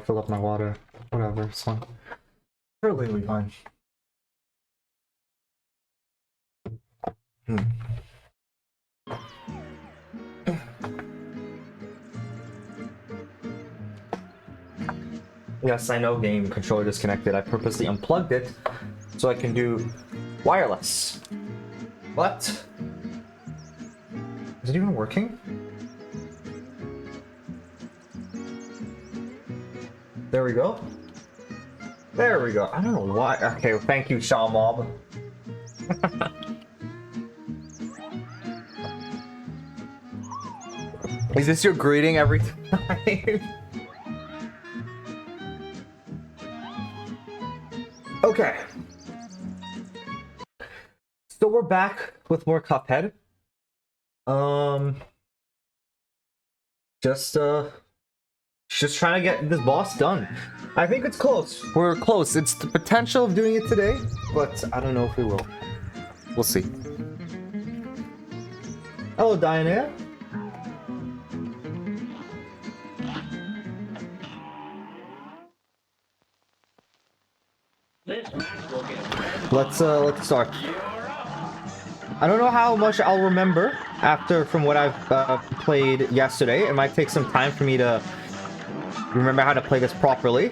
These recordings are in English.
fill up my water. Whatever, it's fine. Surely it'll be fine. Yes, I know game controller disconnected. I purposely unplugged it so I can do wireless. What? Is it even working? There we go. There we go. I don't know why. Okay, well, thank you, Shaw Mob. Is this your greeting every time? Okay. So we're back with more Cuphead. Just trying to get this boss done. I think it's close. We're close. It's the potential of doing it today, but I don't know if we will. We'll see. Hello, Diana. Let's start. I don't know how much I'll remember from what I've played yesterday. It might take some time for me to remember how to play this properly.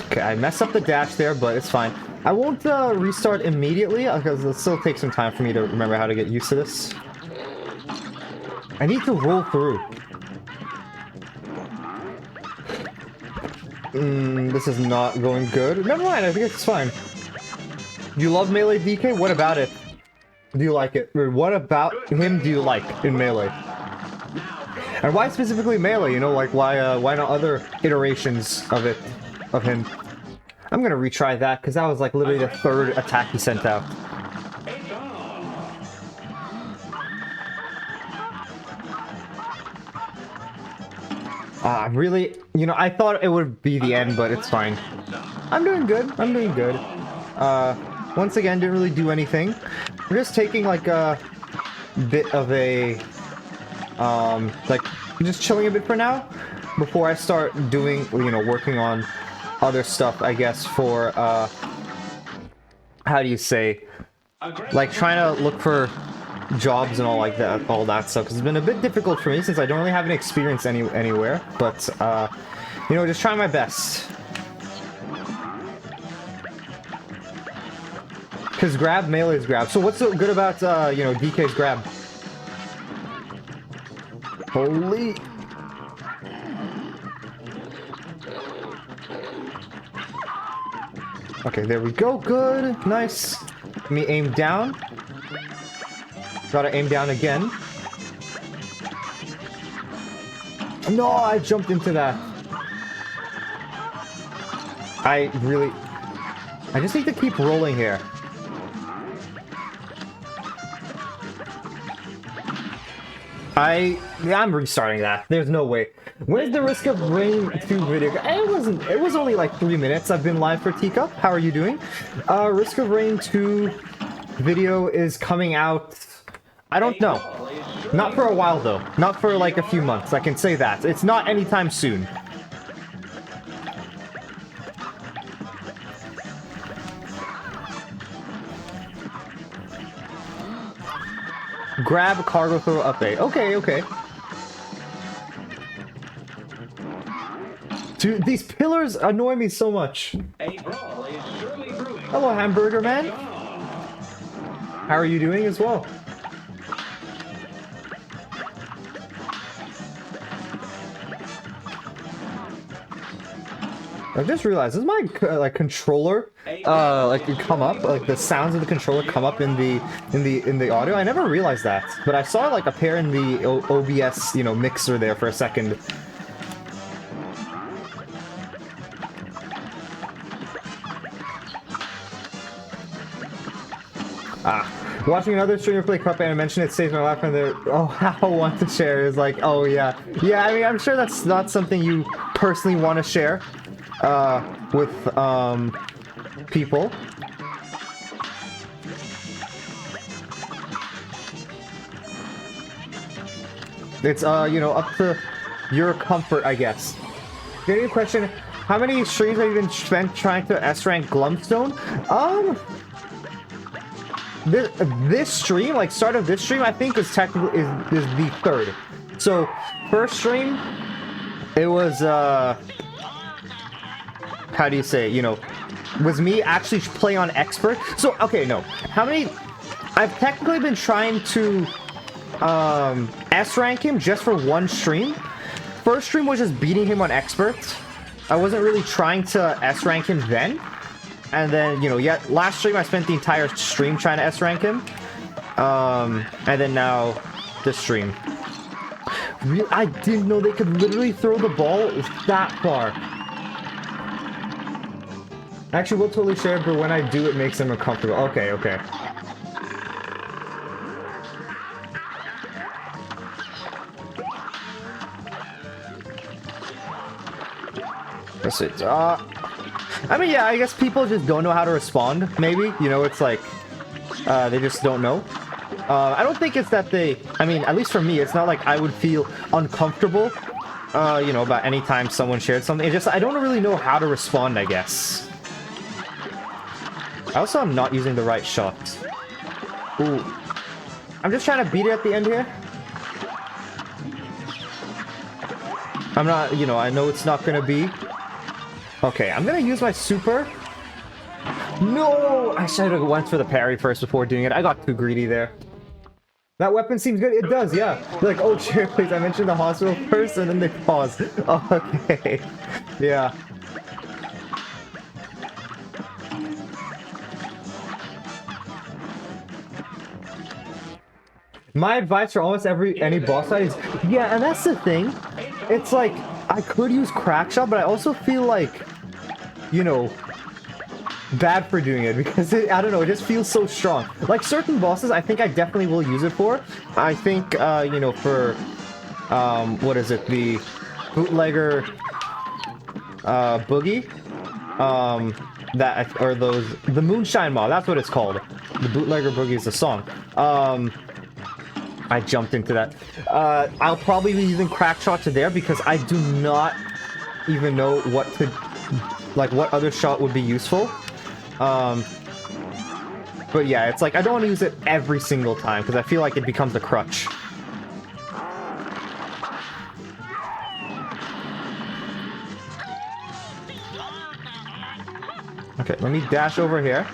Okay, I messed up the dash there, but it's fine. I won't restart immediately because it'll still take some time for me to remember how to get used to this. I need to roll through. This is not going good. Never mind, I think it's fine. Do you love Melee, DK? What about it? Do you like it? Or what about him do you like in Melee? And why specifically Melee? You know, like why not other iterations of him? I'm gonna retry that because that was like literally the third attack he sent out. Really, you know, I thought it would be the end, but it's fine. I'm doing good. I'm doing good. Once again, didn't really do anything. We're just taking like a bit of a, like just chilling a bit for now before I start doing, you know, working on other stuff, I guess, for, how do you say, like trying to look for jobs and all like that, all that stuff, because it's been a bit difficult for me since I don't really have any experience anywhere, but, you know, just trying my best. Because grab, melee is grab. So what's so good about, you know, DK's grab? Holy... Okay, there we go. Good. Nice. Let me aim down. Gotta aim down again. No, I jumped into that. I just need to keep rolling here. I'm restarting that. There's no way. Where's the Risk of Rain 2 video? It was only like 3 minutes. I've been live for Teacup. How are you doing? Risk of Rain 2 video is coming out, I don't know. Not for a while though. Not for like a few months. I can say that. It's not anytime soon. Grab cargo throw update. Okay. Dude, these pillars annoy me so much. Hello, Hamburger Man. How are you doing as well? I just realized, does my like controller like come up, like the sounds of the controller come up in the audio? I never realized that, but I saw like appear in the OBS, you know, mixer there for a second. Watching another streamer play Cuphead and mention it saves my life and there. Oh, how I want to share is like, oh yeah. I mean, I'm sure that's not something you personally want to share with people. It's you know, up to your comfort, I guess. Getting a question, how many streams have you been spent trying to S-rank Glumstone? This stream, like start of this stream, I think is technically is the third. So first stream, it was how do you say it? You know, was me actually playing on expert. So okay, no, how many? I've technically been trying to S rank him just for one stream. First stream was just beating him on expert. I wasn't really trying to S rank him then. And then, you know, yeah, last stream I spent the entire stream trying to S rank him. And then now this stream. Really, I didn't know they could literally throw the ball that far. Actually, we'll totally share, but when I do, it makes them uncomfortable. Okay, okay. That's it. I mean, yeah, I guess people just don't know how to respond, maybe. You know, it's like, they just don't know. I don't think it's that they... I mean, at least for me, it's not like I would feel uncomfortable, you know, about any time someone shared something. It's just, I don't really know how to respond, I guess. I also am not using the right shots. Ooh. I'm just trying to beat it at the end here. I'm not, you know, I know it's not gonna be... Okay, I'm gonna use my super. No! I should have went for the parry first before doing it. I got too greedy there. That weapon seems good. It does, yeah. They're like, oh, cheer, please. I mentioned the hospital first, and then they pause. Oh, okay. Yeah. My advice for almost any boss fight is, yeah, and that's the thing. It's like, I could use crack shot, but I also feel like, you know, bad for doing it because I don't know, it just feels so strong. Like certain bosses, I think I definitely will use it for. I think, you know, for, what is it, the bootlegger, boogie, that, or those, the moonshine mob, that's what it's called. The bootlegger boogie is the song. I jumped into that. I'll probably be using crack shots there because I do not even know what to, like, what other shot would be useful. But yeah, it's like, I don't want to use it every single time because I feel like it becomes a crutch. Okay, let me dash over here.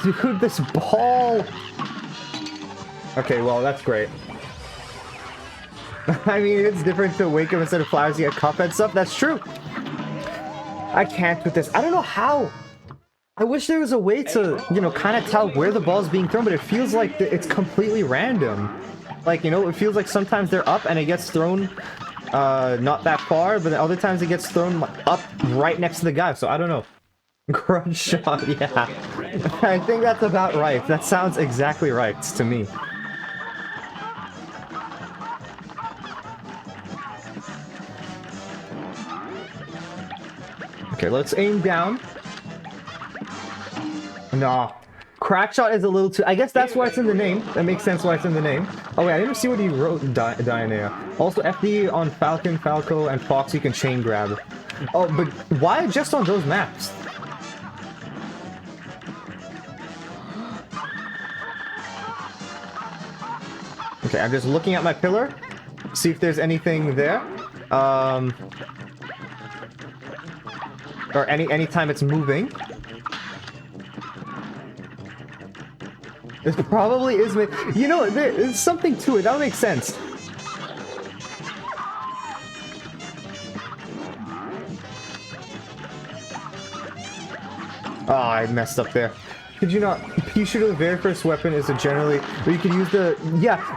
Dude, this ball! Okay, well, that's great. I mean, it's different to wake up instead of flowers, you get Cuphead stuff. That's true. I can't with this. I don't know how. I wish there was a way to, you know, kind of tell where the ball's being thrown, but it feels like it's completely random. Like, you know, it feels like sometimes they're up and it gets thrown not that far, but then other times it gets thrown up right next to the guy, so I don't know. Grudge shot, yeah. I think that's about right. That sounds exactly right to me. Okay, let's aim down. Nah. Crack shot is a little too... I guess that's why it's in the name. That makes sense why it's in the name. Oh wait, I didn't see what he wrote, Diana. Also, FD on Falcon, Falco, and Fox you can chain grab. Oh, but why just on those maps? Okay, I'm just looking at my pillar. See if there's anything there. Or anytime it's moving. It probably is. You know, there's something to it. That makes sense. Oh, I messed up there. Could you not? Pea shooter, the very first weapon is generally where you could use the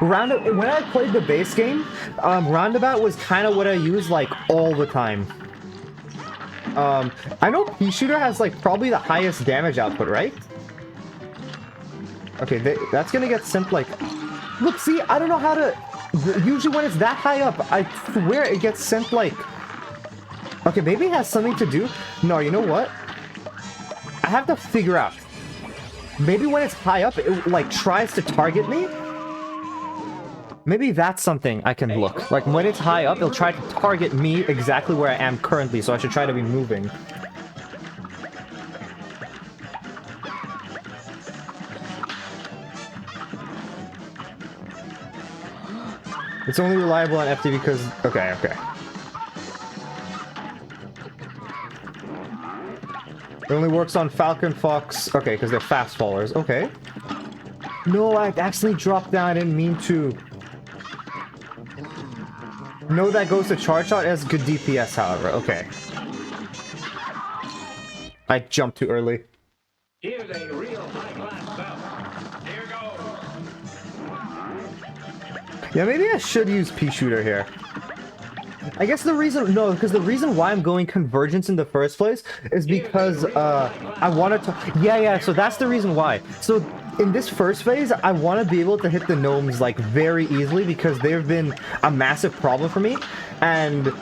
roundabout. When I played the base game, roundabout was kind of what I used like all the time. I know pea shooter has like probably the highest damage output, right? Okay, that's gonna get sent like. Look, see, I don't know how to. Usually when it's that high up, I swear it gets sent like. Okay, maybe it has something to do. No, you know what? I have to figure out. Maybe when it's high up, it like tries to target me. Maybe that's something I can look. Like, when it's high up, it'll try to target me exactly where I am currently, so I should try to be moving. It's only reliable on FD because... Okay, okay. It only works on Falcon, Fox... Okay, because they're fast fallers. Okay. No, I accidentally dropped down. I didn't mean to. No, that goes to charge shot. It has good DPS, however. Okay. I jumped too early. Here's a real high-class stuff. Here goes. Yeah, maybe I should use Pea Shooter here. I guess the reason... No, because the reason why I'm going Convergence in the first place is because, I wanted to... Yeah, so that's the reason why. So, in this first phase, I want to be able to hit the gnomes, like, very easily because they've been a massive problem for me. And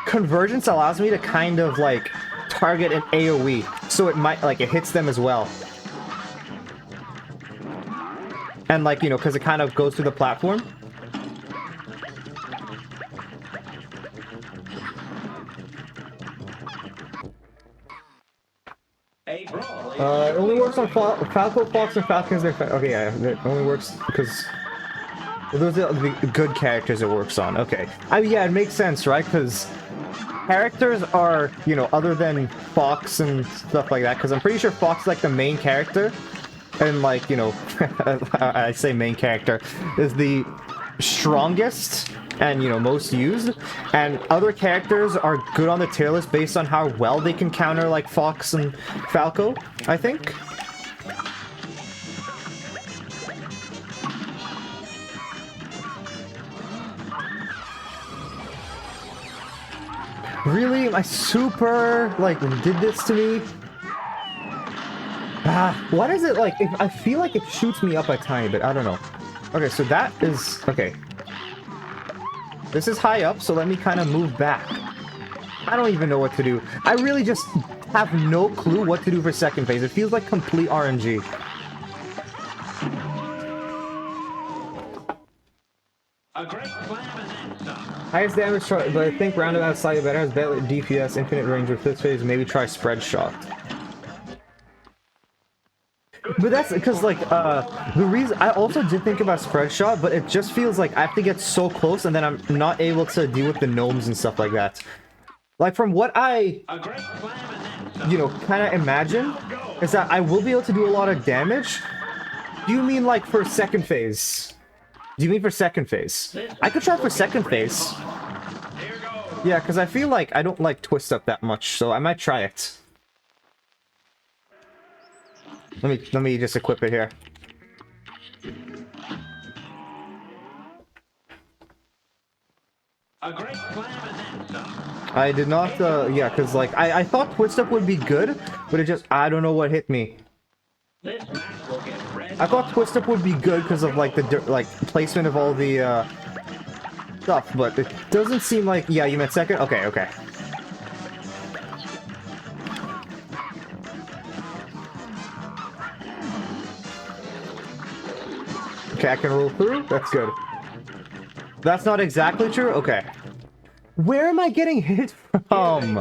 Convergence allows me to kind of, like, target an AoE. So it might, like, it hits them as well. And, like, you know, because it kind of goes through the platform. It only works on Falco, Fox, and Falcons. Okay, yeah, it only works because... Well, those are the good characters it works on. Okay. Yeah, it makes sense, right? Because characters are, you know, other than Fox and stuff like that, because I'm pretty sure Fox is, like, the main character. And, like, you know, I say main character, is the strongest and, you know, most used. And other characters are good on the tier list based on how well they can counter, like, Fox and Falco, I think. Really? My super, like, did this to me? What is it like? I feel like it shoots me up a tiny bit. I don't know. Okay, so that is... Okay. This is high up, so let me kind of move back. I don't even know what to do. I really just have no clue what to do for second phase. It feels like complete RNG. A great slam and then some. Highest damage, but I think roundabout is slightly better. Has better DPS, infinite range with this phase. Maybe try spread shot. But that's because, like, the reason I also did think about spread shot, but it just feels like I have to get so close and then I'm not able to deal with the gnomes and stuff like that. Like, from what I, you know, kind of imagine, is that I will be able to do a lot of damage. Do you mean, like, for second phase? Do you mean for second phase? I could try for second phase. Yeah, because I feel like I don't like twist up that much, so I might try it. Let me just equip it here. A great slam and then some. I did not, yeah, because, like, I thought twist up would be good, but it just, I don't know what hit me. This match will get red. I thought twist up would be good because of, like, the, like, placement of all the, stuff, but it doesn't seem like, yeah, you meant second? Okay, okay. Okay, I can roll through? That's good. That's not exactly true? Okay. Where am I getting hit from?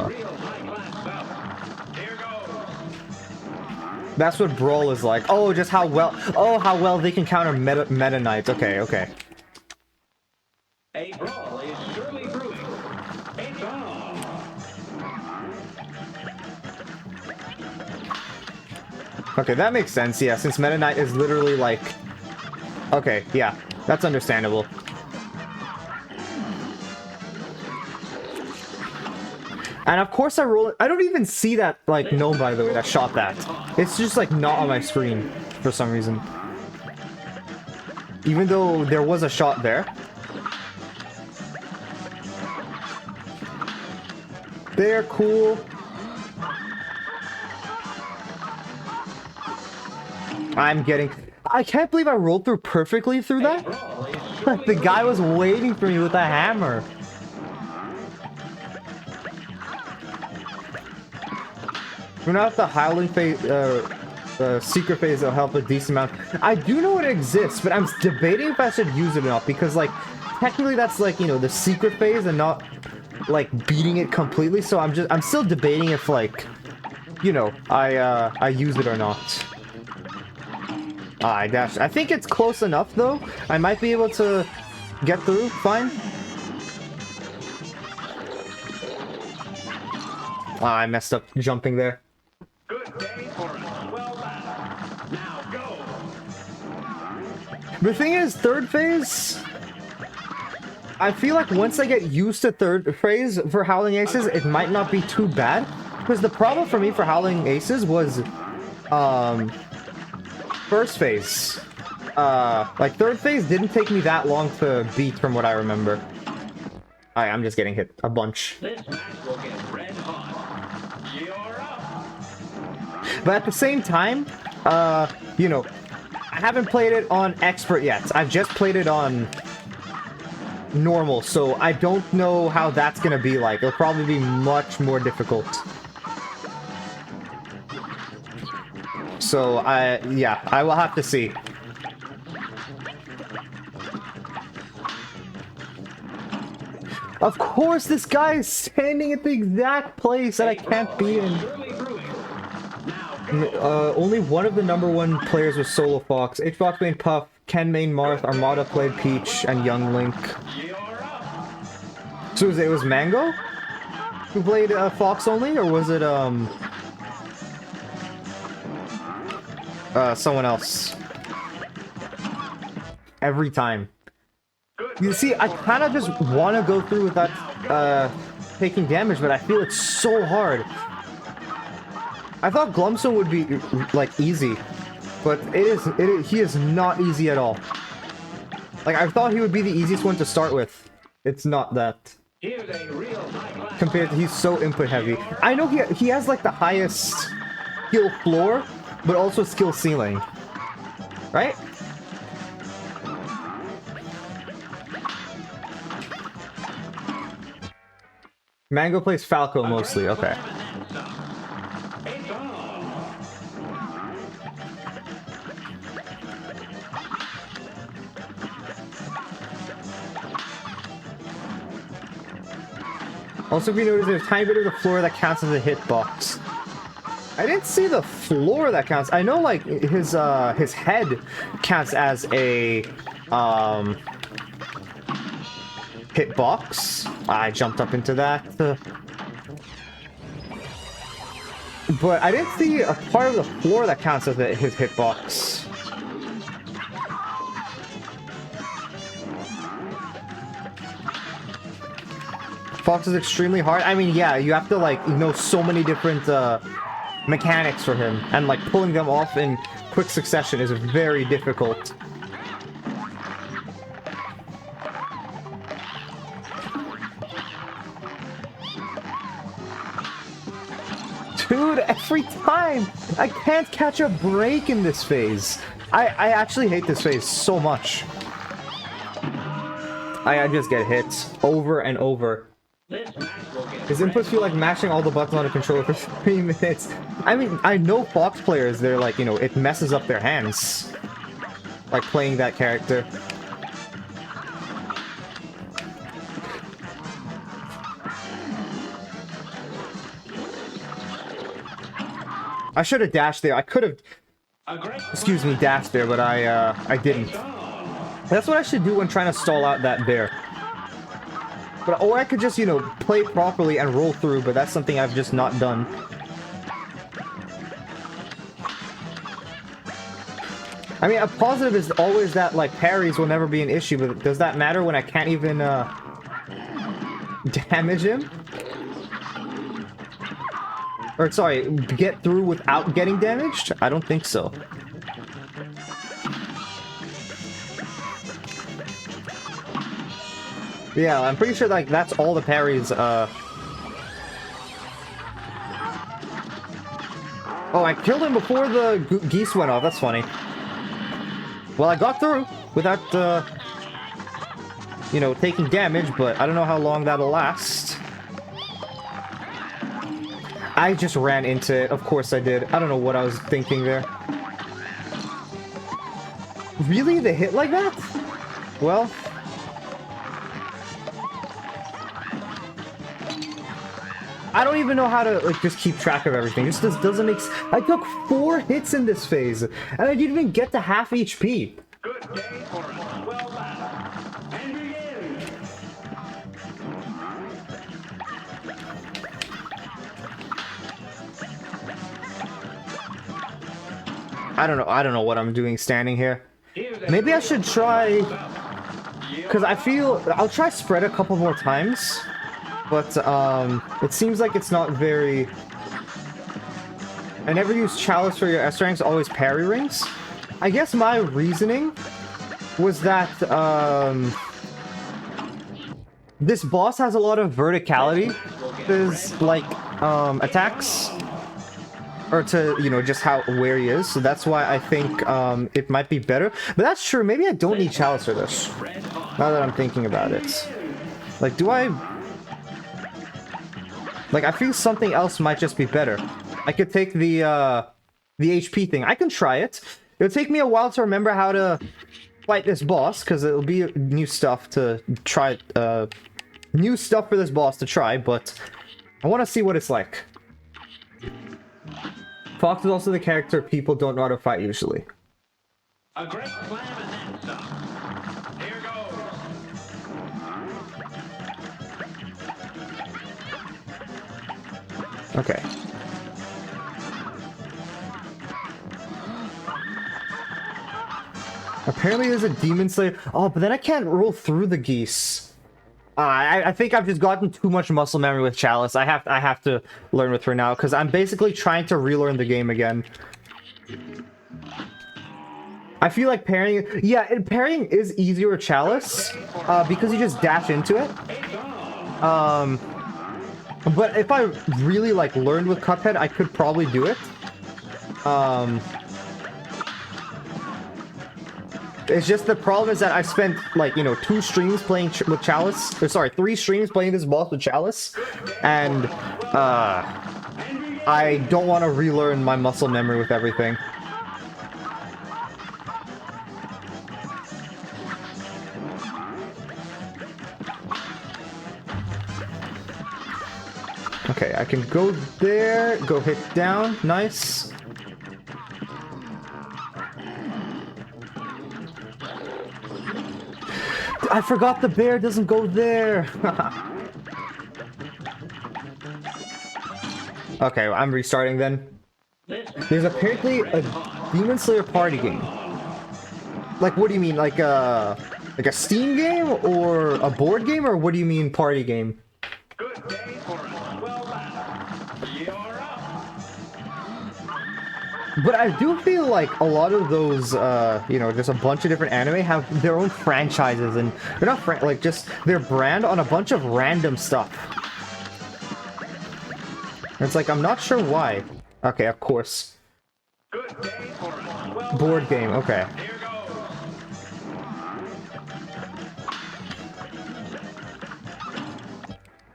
That's what Brawl is like. Oh, just how well... Oh, how well they can counter Meta Knights. Okay, okay. A brawl is surely brewing. It's on. Okay, that makes sense, yeah, since Meta Knight is literally like... Okay, yeah, that's understandable. And of course I roll it. I don't even see that, like, gnome, by the way, that shot that. It's just, like, not on my screen for some reason. Even though there was a shot there. They're cool. I'm getting... I can't believe I rolled through perfectly through that. Like, the guy was waiting for me with a hammer. We're not at the Howling phase, The secret phase will help a decent amount. I do know it exists, but I'm debating if I should use it or not, because, like, technically that's, like, you know, the secret phase and not, like, beating it completely, so I'm still debating if, like, you know, I use it or not. Ah, I dashed. I think it's close enough, though. I might be able to get through. Fine. Ah, I messed up jumping there. Good day for us. Well done. Now go. The thing is, third phase... I feel like once I get used to third phase for Howling Aces, it might not be too bad. Because the problem for me for Howling Aces was... first phase. Like, third phase didn't take me that long to beat from what I remember. I'm just getting hit a bunch. This match will get red hot. You're up. But at the same time, you know, I haven't played it on expert yet. I've just played it on normal, so I don't know how that's gonna be like. It'll probably be much more difficult. So, yeah, I will have to see. Of course, this guy is standing at the exact place that I can't beat him. Only one of the #1 players was Solo Fox. H-Fox main Puff, Ken main Marth, Armada played Peach, and Young Link. So it was Mango who played Fox only, or was it someone else? Every time. You see, I kind of just want to go through with that taking damage, but I feel it's so hard. I thought Glumstone would be like easy, but he is not easy at all. Like, I thought he would be the easiest one to start with. It's not that. Compared to, he's so input heavy. I know he has like the highest skill floor, but also skill ceiling. Right? Mango plays Falco mostly, okay. Also, if you notice, there's a tiny bit of the floor that counts as a hitbox. I didn't see the floor that counts. I know, like, his head counts as a, hitbox. I jumped up into that. But I didn't see a part of the floor that counts as his hitbox. Fox is extremely hard. I mean, yeah, you have to, like, know so many different mechanics for him, and, like, pulling them off in quick succession is very difficult. Dude, every time! I can't catch a break in this phase. I actually hate this phase so much. I just get hit over and over. His inputs feel like mashing all the buttons on a controller for 3 minutes. I mean, I know Fox players, they're like, you know, it messes up their hands. Like, playing that character. I should have dashed there. I could have, excuse me, dashed there, but I didn't. That's what I should do when trying to stall out that bear. But, or I could just, you know, play properly and roll through, but that's something I've just not done. I mean, a positive is always that, like, parries will never be an issue, but does that matter when I can't even, damage him? Or, sorry, get through without getting damaged? I don't think so. Yeah, I'm pretty sure, like, that's all the parries, Oh, I killed him before the geese went off. That's funny. Well, I got through without, you know, taking damage, but I don't know how long that'll last. I just ran into it. Of course I did. I don't know what I was thinking there. Really? They hit like that? Well... I don't even know how to, like, just keep track of everything. This just doesn't make sense. I took 4 hits in this phase, and I didn't even get to half HP. Good day for us. Well done. And begin. I don't know what I'm doing standing here. Maybe I should try... Because I feel... I'll try spread a couple more times. But, it seems like it's not very... I never use Chalice for your S ranks, always parry rings. I guess my reasoning was that, this boss has a lot of verticality. There's, like, attacks. Or to, you know, just where he is. So that's why I think, it might be better. But that's true. Maybe I don't need Chalice for this. Now that I'm thinking about it. Like, do I... Like, I feel something else might just be better. I could take the HP thing. I can try it. It'll take me a while to remember how to fight this boss, because it'll be new stuff to try, new stuff for this boss to try, but I want to see what it's like. Fox is also the character people don't know how to fight usually. A great slam and then some. Here goes. Okay. Apparently there's a Demon Slayer. Oh, but then I can't roll through the geese. I think I've just gotten too much muscle memory with Chalice. I have to learn with her now, because I'm basically trying to relearn the game again. I feel like parrying... Yeah, parrying is easier with Chalice, because you just dash into it. But if I really, like, learned with Cuphead, I could probably do it. It's just the problem is that I've spent, like, you know, 2 streams playing with Chalice. Or, sorry, 3 streams playing this boss with Chalice. And, I don't want to relearn my muscle memory with everything. Okay, I can go there, go hit down, nice. I forgot the bear doesn't go there. Okay, I'm restarting then. There's apparently a Demon Slayer party game. Like, what do you mean? Like a Steam game or a board game, or what do you mean party game? Good day for us. Well done. You're up. But I do feel like a lot of those, you know, just a bunch of different anime have their own franchises, and they're not like just their brand on a bunch of random stuff. It's like, I'm not sure why. Okay, of course. Good day for us. Well Board game, okay. Here goes.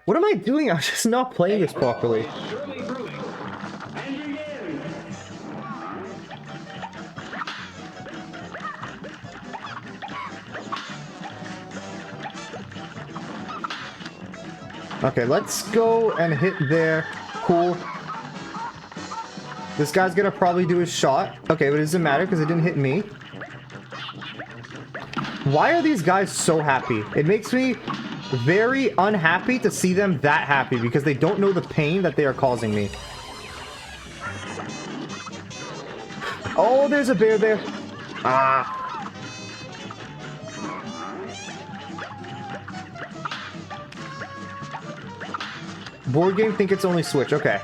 What am I doing? I'm just not playing this properly. Surely brewing. And begin. Okay, let's go and hit there. Cool. This guy's gonna probably do his shot. Okay, but it doesn't matter because it didn't hit me. Why are these guys so happy? It makes me very unhappy to see them that happy because they don't know the pain that they are causing me. Oh, there's a bear there. Ah. Board game, think it's only Switch. Okay.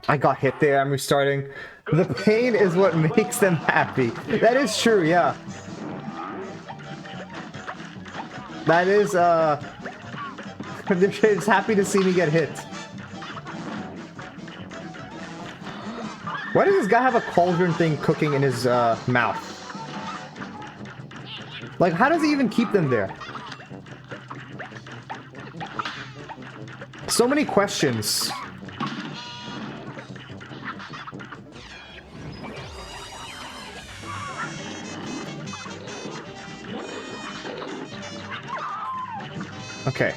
I got hit there. I'm restarting. The pain is what makes them happy. That is true, yeah. That is, they're just happy to see me get hit. Why does this guy have a cauldron thing cooking in his, mouth? Like, how does he even keep them there? So many questions. Okay,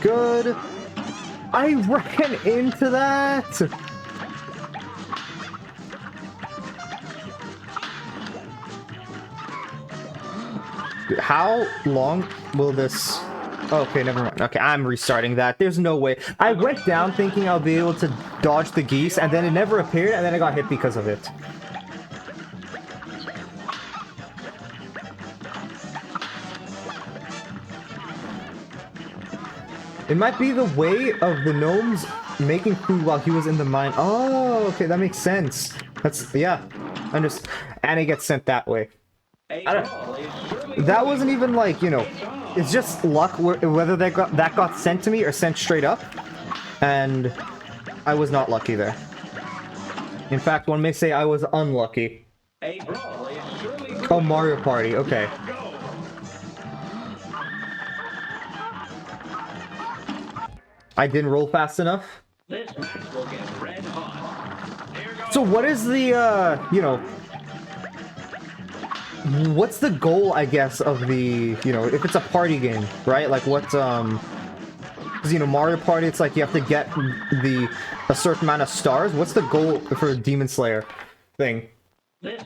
good. I ran into that! How long will this... Okay, never mind. Okay, I'm restarting that. There's no way. I went down thinking I'll be able to dodge the geese, and then it never appeared, and then I got hit because of it. It might be the way of the gnomes making food while he was in the mine. Oh, okay, that makes sense. That's, yeah. I'm just... And it gets sent that way. I don't... That wasn't even like, you know... It's just luck whether that got sent to me or sent straight up. And I was not lucky there. In fact, one may say I was unlucky. Oh, Mario Party, okay. I didn't roll fast enough. So what is the, you know... What's the goal, I guess, of the, you know, if it's a party game, right? Like, what, because, you know, Mario Party, it's like you have to get a certain amount of stars. What's the goal for Demon Slayer thing? Like,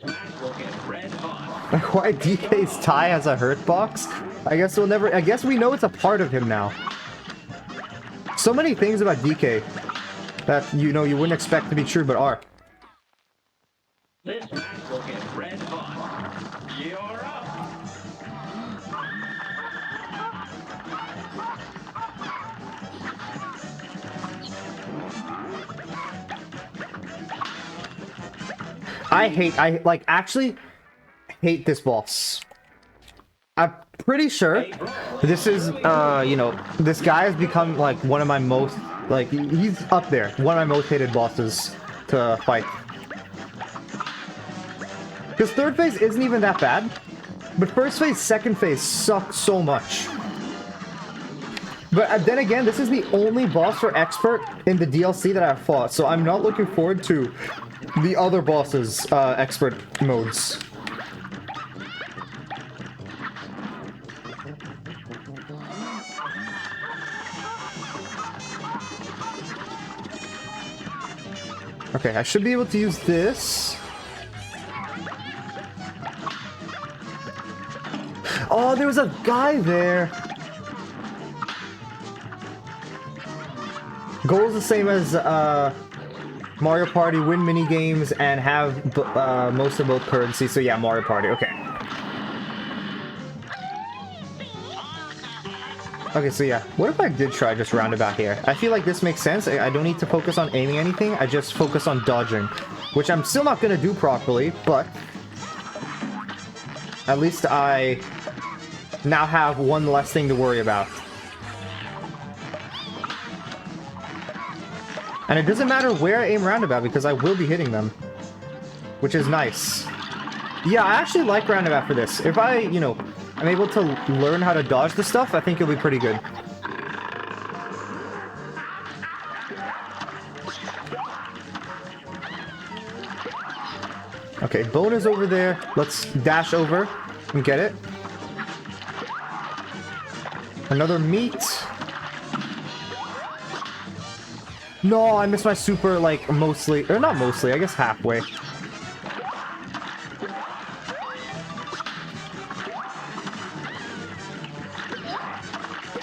why DK's tie has a hurt box? I guess we'll never, I guess we know it's a part of him now. So many things about DK that, you know, you wouldn't expect to be true, but are. This match will get red hot. You're up. I actually hate this boss. I'm pretty sure this is, you know, this guy has become, like, one of my most, like, he's up there. One of my most hated bosses to fight. Because third phase isn't even that bad, but first phase, second phase suck so much. But then again, this is the only boss for expert in the DLC that I've fought, so I'm not looking forward to the other bosses' expert modes. Okay, I should be able to use this. Oh, there was a guy there. Goal is the same as Mario Party, win mini games and have most of both currency. So yeah, Mario Party. Okay. Okay, so yeah. What if I did try just roundabout here? I feel like this makes sense. I don't need to focus on aiming anything. I just focus on dodging, which I'm still not going to do properly, but at least I now have one less thing to worry about. And it doesn't matter where I aim roundabout because I will be hitting them, which is nice. Yeah, I actually like roundabout for this. If I, you know, I'm able to learn how to dodge the stuff, I think it'll be pretty good. Okay, bone is over there. Let's dash over and get it. Another meat. No, I missed my super, like, mostly, or not mostly, I guess halfway.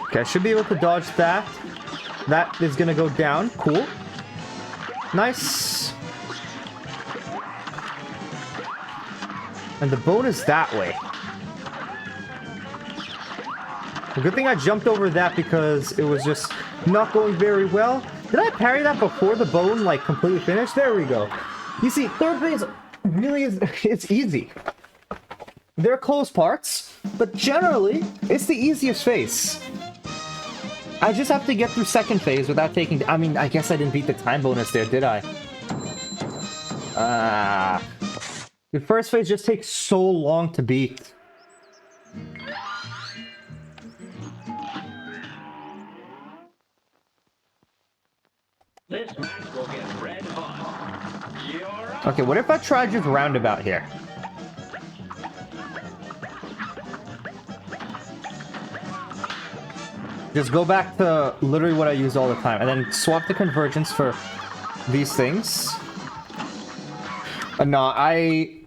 Okay, I should be able to dodge that. That is gonna go down. Cool. Nice. And the bone is that way. A good thing I jumped over that because it was just not going very well. Did I parry that before the bone, like, completely finished? There we go. You see, third phase really is, it's easy. There are close parts, but generally, it's the easiest phase. I just have to get through second phase without taking... I mean, I guess I didn't beat the time bonus there, did I? The first phase just takes so long to beat. This match will get red hot. Okay, what if I try just roundabout here? Just go back to literally what I use all the time, and then swap the convergence for these things. No, I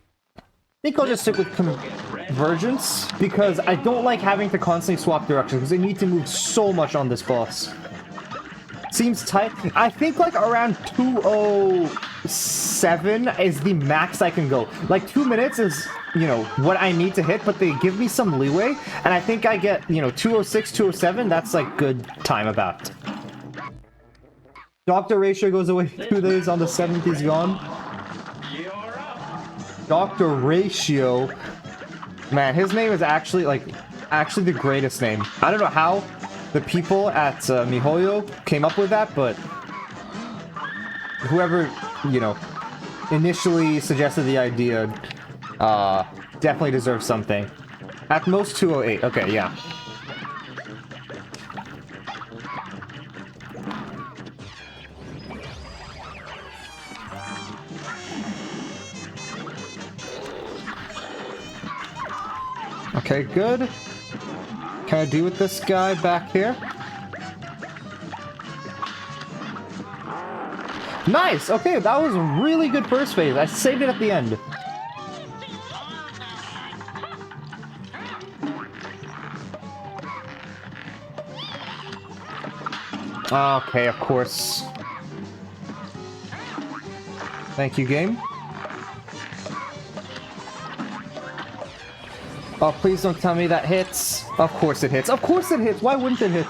think I'll just stick with convergence, because I don't like having to constantly swap directions, because I need to move so much on this boss. Seems tight. I think like around 207 is the max I can go. Like 2 minutes is, you know, what I need to hit, but they give me some leeway, and I think I get, you know, 206, 207, that's like good time about. Doctor Ratio goes away 2 days, on the 7th he's gone. Dr. Ratio. Man, his name is actually, like, actually the greatest name. I don't know how the people at MiHoYo came up with that, but whoever, you know, initially suggested the idea, definitely deserves something. At most 208. Okay, yeah. Okay, good. Can I deal with this guy back here? Nice! Okay, that was a really good first phase. I saved it at the end. Okay, of course. Thank you, game. Oh, please don't tell me that hits. Of course it hits. Of course it hits. Why wouldn't it hit?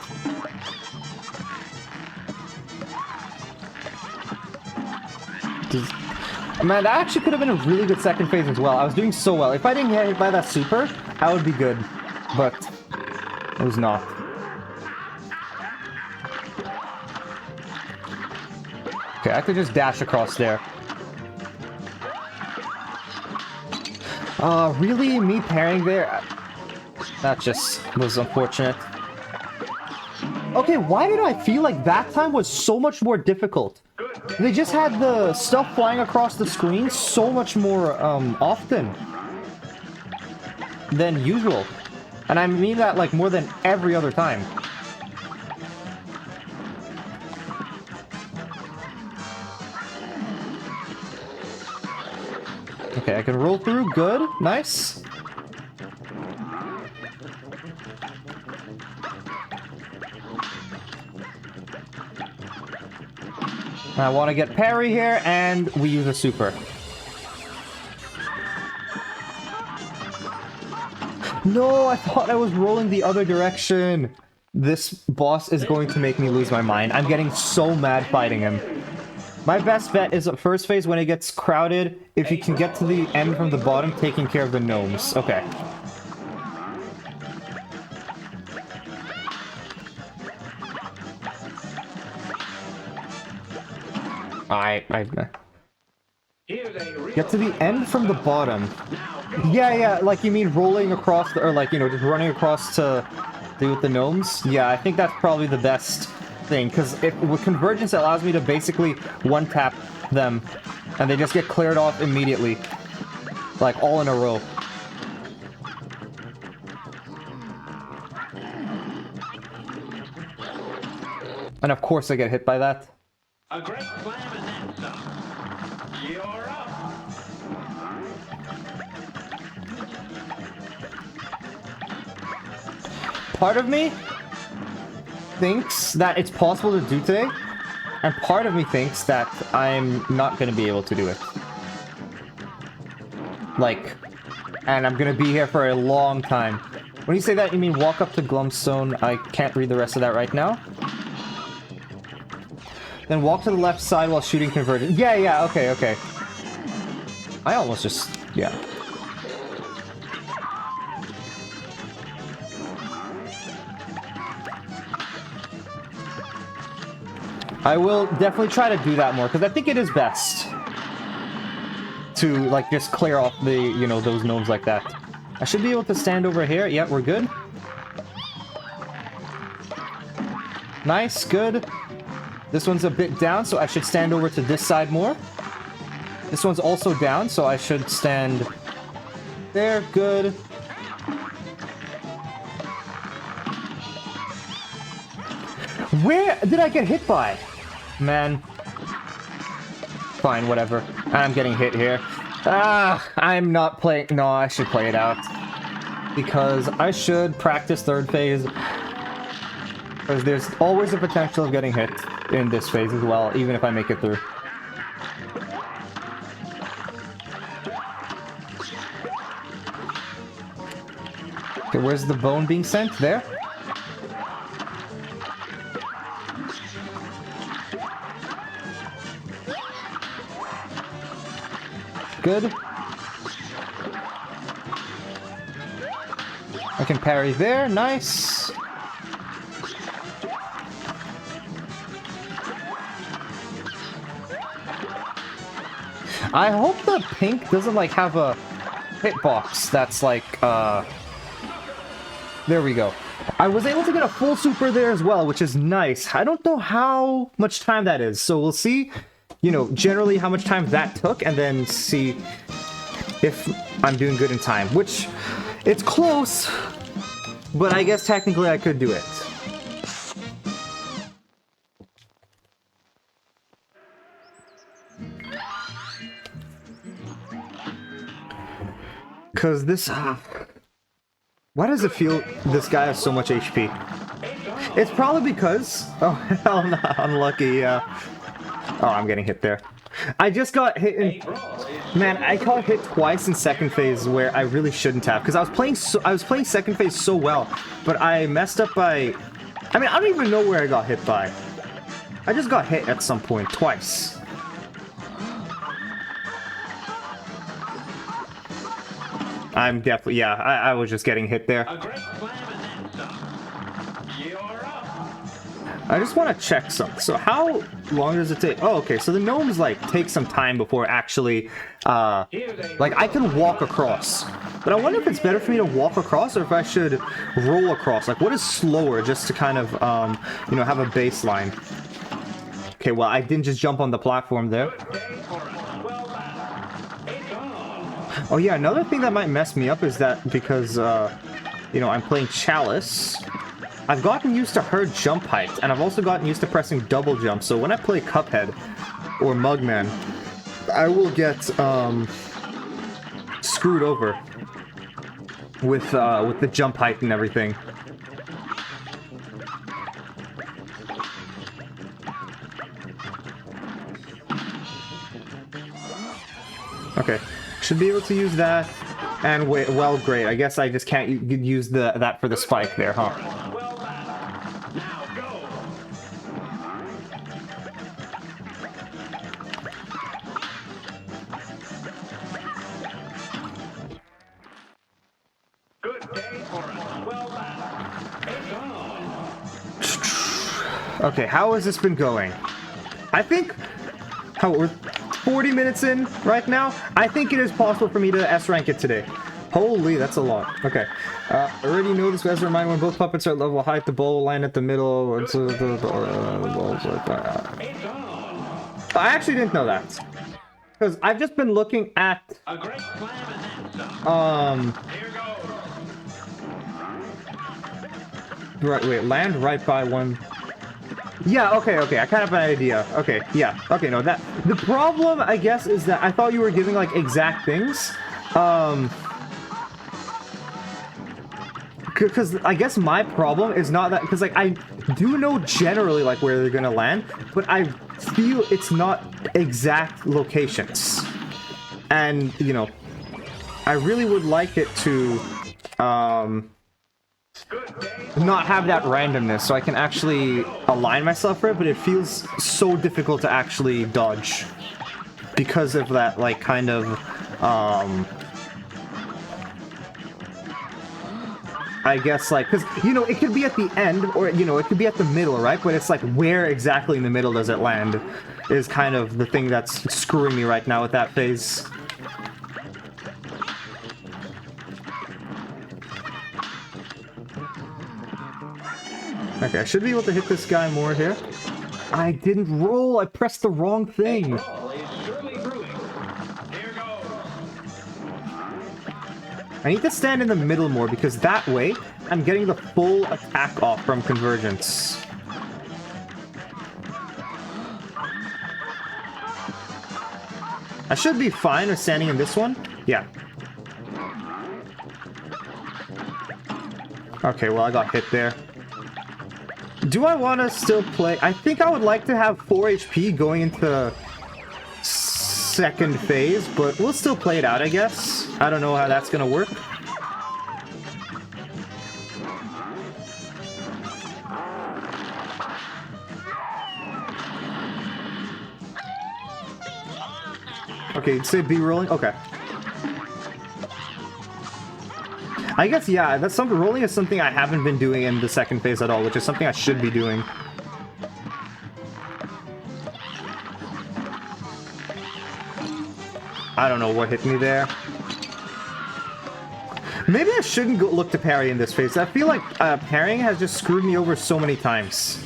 Man, that actually could have been a really good second phase as well. I was doing so well. If I didn't get hit by that super, I would be good. But it was not. Okay, I could just dash across there. Really? Me parrying there? That just was unfortunate. Okay, why did I feel like that time was so much more difficult? They just had the stuff flying across the screen so much more, often than usual. And I mean that, like, more than every other time. Okay, I can roll through. Good. Nice. I want to get parry here, and we use a super. No, I thought I was rolling the other direction. This boss is going to make me lose my mind. I'm getting so mad fighting him. My best bet is at first phase when it gets crowded, if you can get to the end from the bottom, taking care of the gnomes. Okay. Get to the end from the bottom. Yeah, like you mean rolling across, or like, you know, just running across to deal with the gnomes? Yeah, I think that's probably the best thing, because with convergence it allows me to basically one-tap them, and they just get cleared off immediately. Like, all in a row. And of course I get hit by that. A great slam and then some. You're up. Part of me thinks that it's possible to do today, and part of me thinks that I'm not going to be able to do it. Like, and I'm going to be here for a long time. When you say that, you mean walk up to Glumstone. I can't read the rest of that right now. Then walk to the left side while shooting convergence. Yeah, okay. I almost just, yeah. I will definitely try to do that more, because I think it is best to, like, just clear off the, you know, those gnomes like that. I should be able to stand over here. Yeah, we're good. Nice, good. This one's a bit down, so I should stand over to this side more. This one's also down, so I should stand there. Good. Where did I get hit by? Man. Fine, whatever. I'm getting hit here. I'm not playing. No, I should play it out. Because I should practice third phase. Because there's always a potential of getting hit in this phase as well, even if I make it through. Okay, where's the bone being sent? There? Good. I can parry there. Nice. I hope the pink doesn't, like, have a hitbox that's, like, There we go. I was able to get a full super there as well, which is nice. I don't know how much time that is, so we'll see, you know, generally how much time that took, and then see if I'm doing good in time, which, it's close, but I guess technically I could do it. Because this... why does it feel this guy has so much HP? It's probably because... oh, hell no, unlucky, yeah. Oh, I'm getting hit there. I just got hit in... man, I got hit twice in second phase where I really shouldn't have. Because I was playing second phase so well, but I messed up by... I mean, I don't even know where I got hit by. I just got hit at some point, twice. I'm definitely, yeah, I was just getting hit there. A great slam and then some. You're up. I just want to check something. So how long does it take? Oh, okay, so the gnomes, like, take some time before actually, like, I can walk across. But I wonder if it's better for me to walk across or if I should roll across. Like, what is slower just to kind of, you know, have a baseline? Okay, well, I didn't just jump on the platform there. Oh yeah, another thing that might mess me up is that because, you know, I'm playing Chalice, I've gotten used to her jump height, and I've also gotten used to pressing double jump, so when I play Cuphead or Mugman, I will get, screwed over with the jump height and everything. Okay. Should be able to use that, and wait, well, great. I guess I just can't use that for the spike there, huh? Now go. Good day for us. Well done. Okay, how has this been going? I think we're 40 minutes in right now. I think it is possible for me to S-rank it today. Holy, that's a lot. Okay. Already noticed as a reminder when both puppets are at level height, the ball will land at the middle. It's, the ball's like that. I actually didn't know that. Because I've just been looking at... A great slam and then some. Here goes. Right, wait, land right by one... yeah, okay, I kind of have an idea. Okay, yeah, okay, no, that... the problem, I guess, is that I thought you were giving, like, exact things. Because I guess my problem is not that... because, like, I do know generally, like, where they're gonna land, but I feel it's not exact locations. And, you know, I really would like it to, not have that randomness, so I can actually align myself for it, but it feels so difficult to actually dodge because of that, like, kind of, I guess, like, because, you know, it could be at the end, or, you know, it could be at the middle, right? But it's like, where exactly in the middle does it land is kind of the thing that's screwing me right now with that phase. Okay, I should be able to hit this guy more here. I didn't roll, I pressed the wrong thing. I need to stand in the middle more because that way I'm getting the full attack off from convergence. I should be fine with standing in this one. Yeah. Okay, well, I got hit there. Do I want to still play? I think I would like to have 4 HP going into second phase, but we'll still play it out, I guess. I don't know how that's gonna work. Okay, say B rolling? Okay. I guess, yeah, that's something. Rolling is something I haven't been doing in the second phase at all, which is something I should be doing. I don't know what hit me there. Maybe I shouldn't go look to parry in this phase. I feel like parrying has just screwed me over so many times.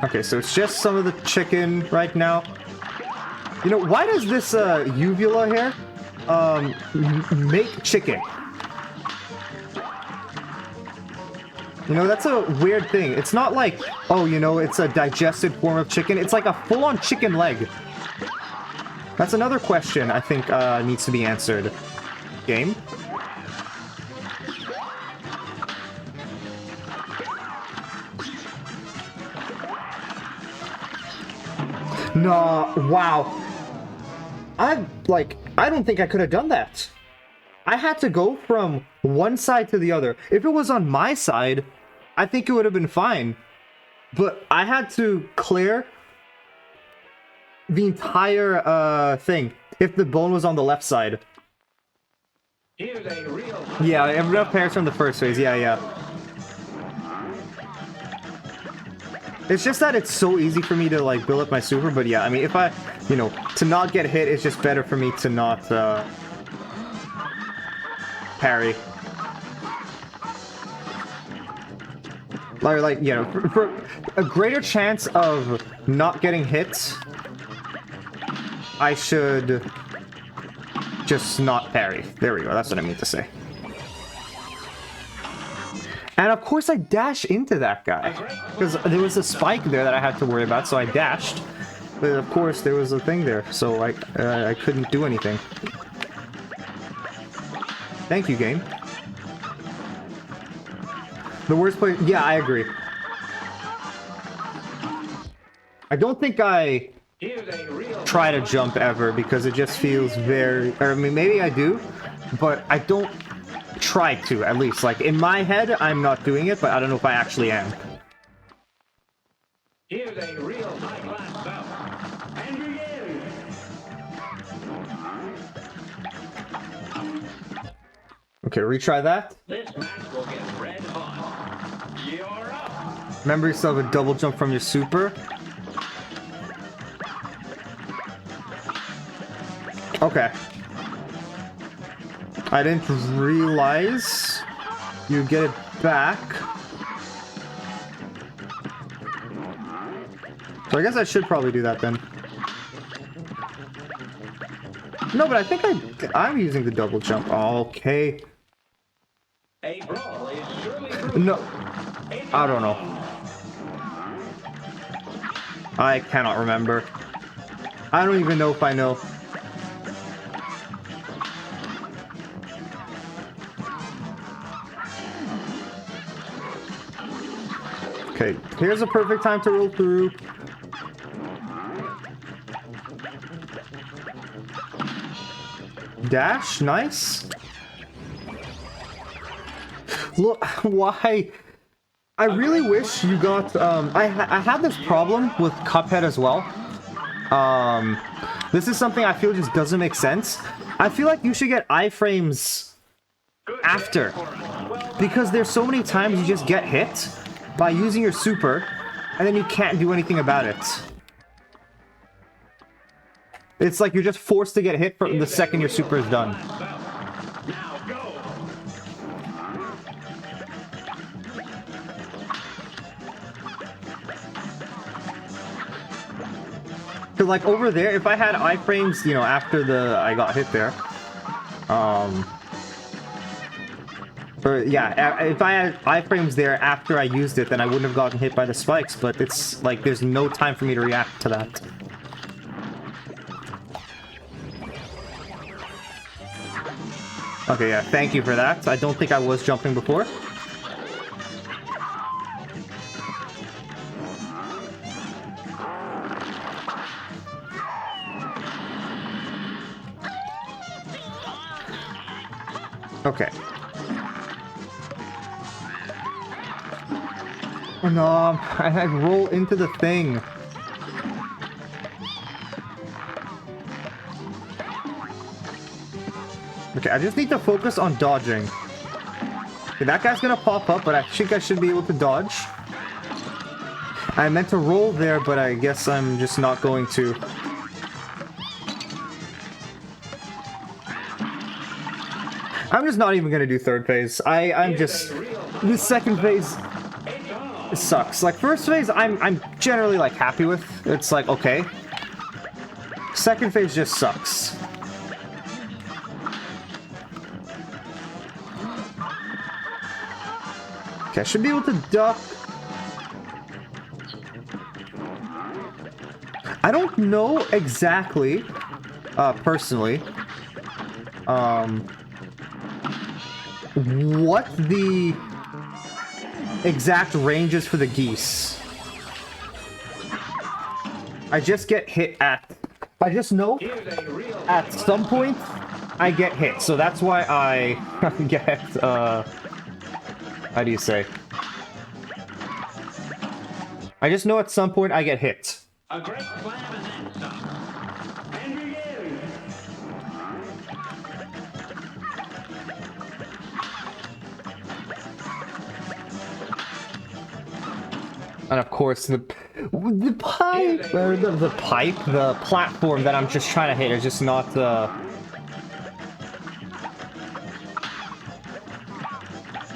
Okay, so it's just some of the chicken right now. You know, why does this uvula here make chicken? You know, that's a weird thing. It's not like, oh, you know, it's a digested form of chicken. It's like a full-on chicken leg. That's another question I think needs to be answered. Game? No, wow. I don't think I could have done that. I had to go from one side to the other. If it was on my side, I think it would have been fine. But I had to clear the entire thing if the bone was on the left side. Here's a real Yeah, enough pairs from the first phase. Yeah, yeah. It's just that it's so easy for me to, like, build up my super, but yeah, I mean, if I, you know, to not get hit, it's just better for me to not, parry. Like, you know, for a greater chance of not getting hit, I should just not parry. There we go, that's what I mean to say. And of course I dash into that guy, because there was a spike there that I had to worry about, so I dashed. But of course there was a thing there, so I couldn't do anything. Thank you, game. The worst place... Yeah, I agree. I don't think I try to jump ever, because it just feels very... Or, I mean, maybe I do, but I don't try to, at least. Like, in my head, I'm not doing it, but I don't know if I actually am. Here's a real high-class bout. And begin. Okay, retry that. This match will get red hot. You're up. Remember yourself a double jump from your super. Okay. I didn't realize you get it back. So I guess I should probably do that then. No, but I think I'm using the double jump. Okay. A brawl is surely No. I don't know. I cannot remember. I don't even know if I know. Okay, here's a perfect time to roll through. Dash, nice. Look, why? I really wish you got, I had this problem with Cuphead as well. This is something I feel just doesn't make sense. I feel like you should get iframes after. Because there's so many times you just get hit by using your super, and then you can't do anything about it. It's like you're just forced to get hit from the second your super is done. now go. Cause like over there, if I had iframes, you know, after I got hit there, or yeah, if I had iframes there after I used it, then I wouldn't have gotten hit by the spikes. But it's like there's no time for me to react to that. Okay, yeah, thank you for that. I don't think I was jumping before. Okay. Oh no, I roll into the thing. Okay, I just need to focus on dodging. Okay, that guy's gonna pop up, but I think I should be able to dodge. I meant to roll there, but I guess I'm just not going to. I'm just not even gonna do third phase. I'm just... This second phase... It sucks. Like, first phase, I'm generally, like, happy with. It's like, okay. Second phase just sucks. Okay, I should be able to duck. I don't know exactly, personally, what the exact range is for the geese. I just get hit at... I just know at some point I get hit, so that's why I get, how do you say? I just know at some point I get hit. A great slam and then some. And begin. And of course, the pipe, or the platform that I'm just trying to hit is just not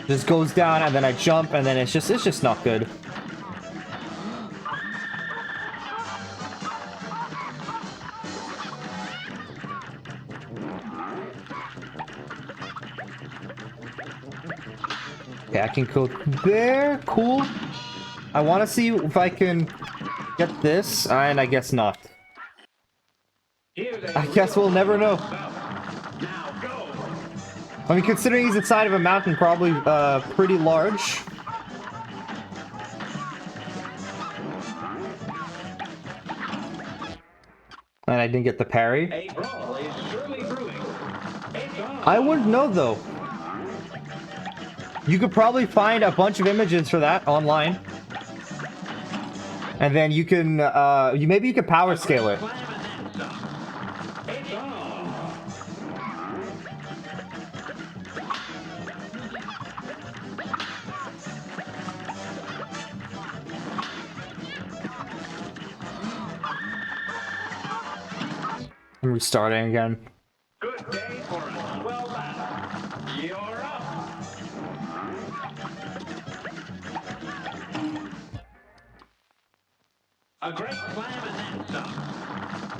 just goes down and then I jump and then it's just not good. Okay, I can go there. Cool. I want to see if I can get this, and I guess not. I guess we'll never know. I mean, considering he's inside of a mountain, probably pretty large. And I didn't get the parry. I wouldn't know, though. You could probably find a bunch of images for that online. And then you can, maybe you could power scale it. I'm restarting again. Good day for a swell battle. You're up. A great slam and then some.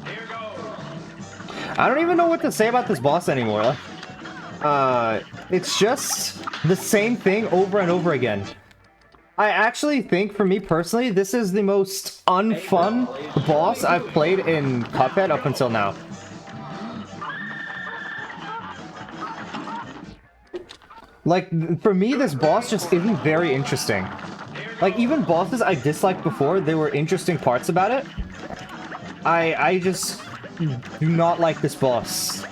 Here goes. I don't even know what to say about this boss anymore. It's just the same thing over and over again. I actually think, for me personally, this is the most unfun boss I've played in Cuphead up until now. Like, for me, this boss just isn't very interesting. Like, even bosses I disliked before, there were interesting parts about it. I just do not like this boss.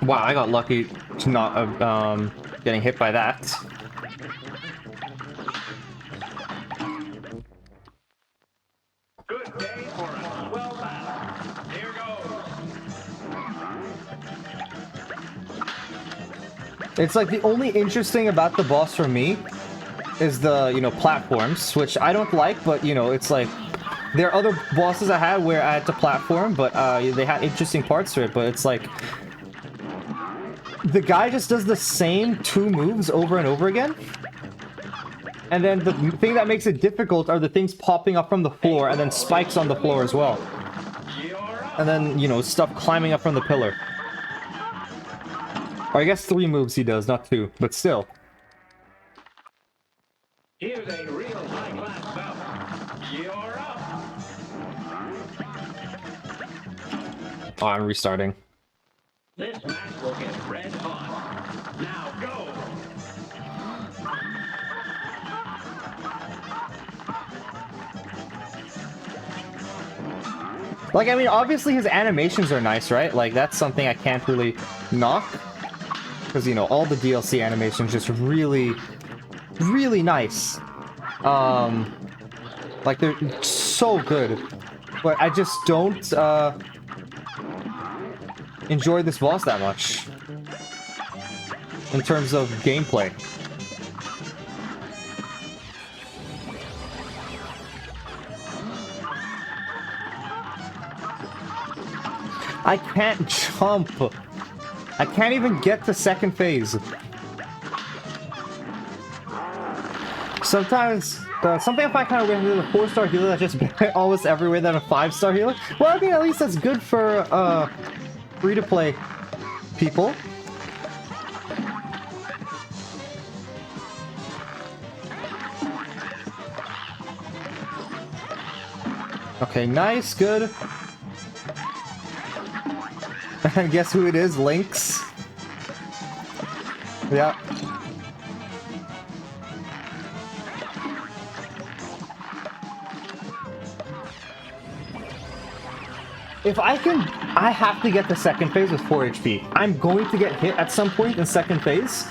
Wow, I got lucky to not getting hit by that. Good day for a swell battle. Here goes. It's like the only interesting about the boss for me is the, you know, platforms, which I don't like, but, you know, it's like... There are other bosses I had where I had to platform, but they had interesting parts to it, but it's like... the guy just does the same 2 moves over and over again. And then the thing that makes it difficult are the things popping up from the floor and then spikes on the floor as well. And then, you know, stuff climbing up from the pillar. Or I guess 3 moves he does, not 2, but still. Here's a real high-class bout. You're up. Oh, I'm restarting. This match will get red hot. Now go. Like, I mean, obviously his animations are nice, right? Like, that's something I can't really knock. Because, you know, all the DLC animations just really, really nice. Like, they're so good. But I just don't, enjoy this boss that much. In terms of gameplay. I can't jump. I can't even get to second phase. Sometimes, something I find kind of weird with a 4-star healer that's just almost everywhere than a 5-star healer. Well, I mean, at least that's good for, free-to-play people. Okay, nice, good. And guess who it is? Lynx. Yeah. If I can, I have to get the second phase with 4 HP. I'm going to get hit at some point in second phase,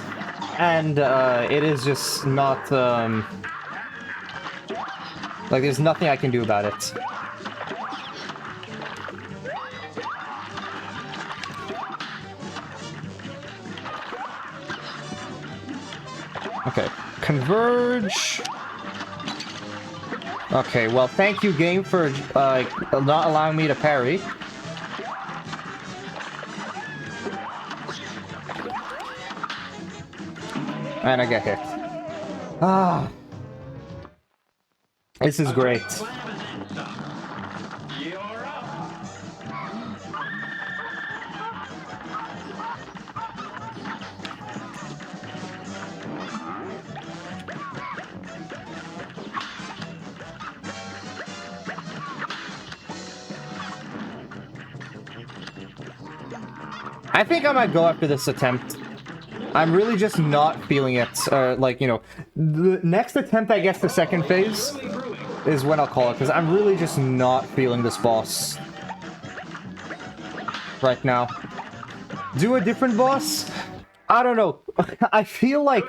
and it is just not, like, there's nothing I can do about it. Okay, converge. Okay, well, thank you, game, for not allowing me to parry. And I get hit. Ah, this is great. You're up. I think I might go after this attempt. I'm really just not feeling it. Like, you know, the next attempt I guess the second phase is when I'll call it, because I'm really just not feeling this boss right now. Do a different boss? I don't know. I feel like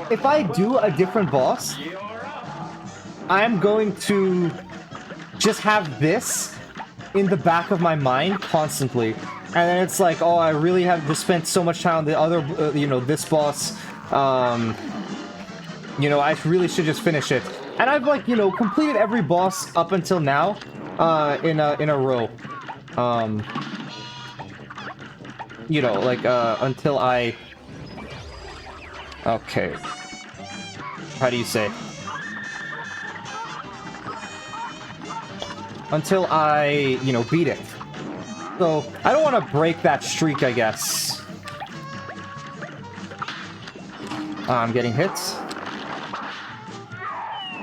if I do a different boss, I'm going to just have this in the back of my mind constantly. And then it's like, oh, I really have to spend so much time on the other, you know, this boss. You know, I really should just finish it. And I've, like, you know, completed every boss up until now, in a row. You know, like, until I... Okay. How do you say? Until I, you know, beat it. So, I don't want to break that streak, I guess. I'm getting hits.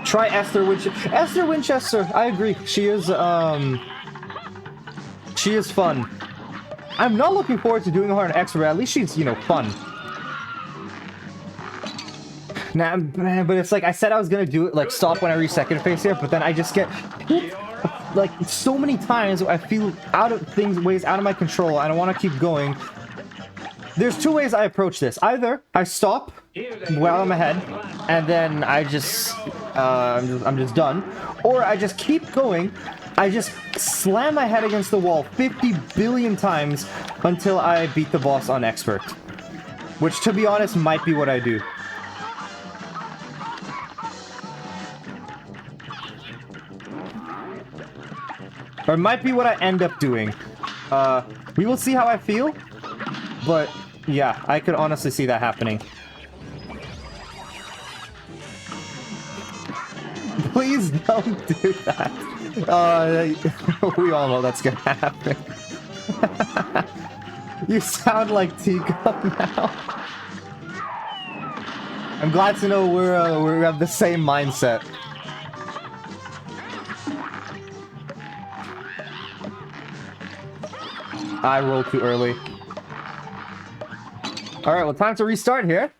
Try Esther Winchester. Esther Winchester, I agree. She is fun. I'm not looking forward to doing her on X, but at least she's, you know, fun. Nah, man, but it's like, I said I was gonna do it, like, stop when I reach second phase here, but then I just get hit, like, so many times I feel ways out of my control, and I want to keep going. There's 2 ways I approach this. Either I stop while I'm ahead, and then I just, I'm just done. Or I just keep going, I just slam my head against the wall 50 billion times until I beat the boss on Expert. Which, to be honest, might be what I do. Or it might be what I end up doing. We will see how I feel, but Yeah, I could honestly see that happening. Please don't do that. We all know that's gonna happen. You sound like Teacup now. I'm glad to know we have the same mindset. I rolled too early. Alright, well, time to restart here.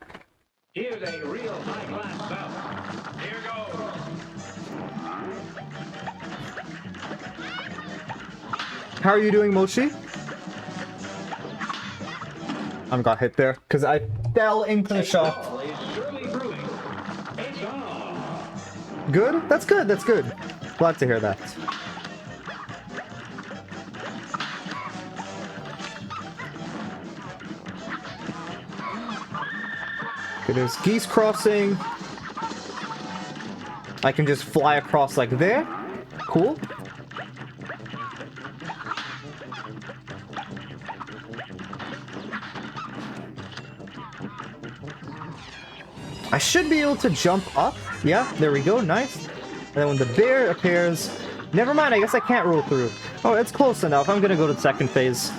Here's a real high-class bout. Here goes. How are you doing, Mochi? I got hit there because I fell into the shop. Ball is surely brewing. It's on. Good? That's good, that's good. Glad to hear that. Okay, there's geese crossing. I can just fly across like there. Cool. I should be able to jump up. Yeah, there we go. Nice. And then when the bear appears... Never mind, I guess I can't roll through. Oh, it's close enough. I'm gonna go to the second phase.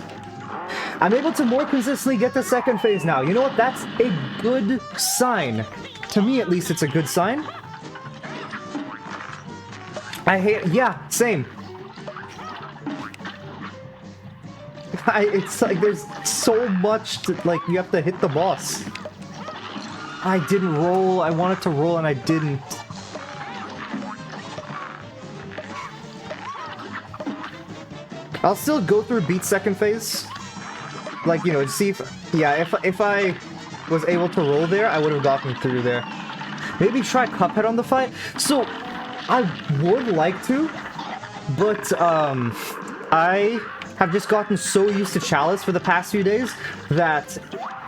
I'm able to more consistently get to second phase now. You know what? That's a good sign. To me, at least, it's a good sign. I hate... Yeah, same. It's like there's so much to... Like, you have to hit the boss. I didn't roll. I wanted to roll and I didn't. I'll still go through beat second phase. Like, you know, to see if... Yeah, if I was able to roll there, I would have gotten through there. Maybe try Cuphead on the fight. So, I would like to, but, I have just gotten so used to Chalice for the past few days that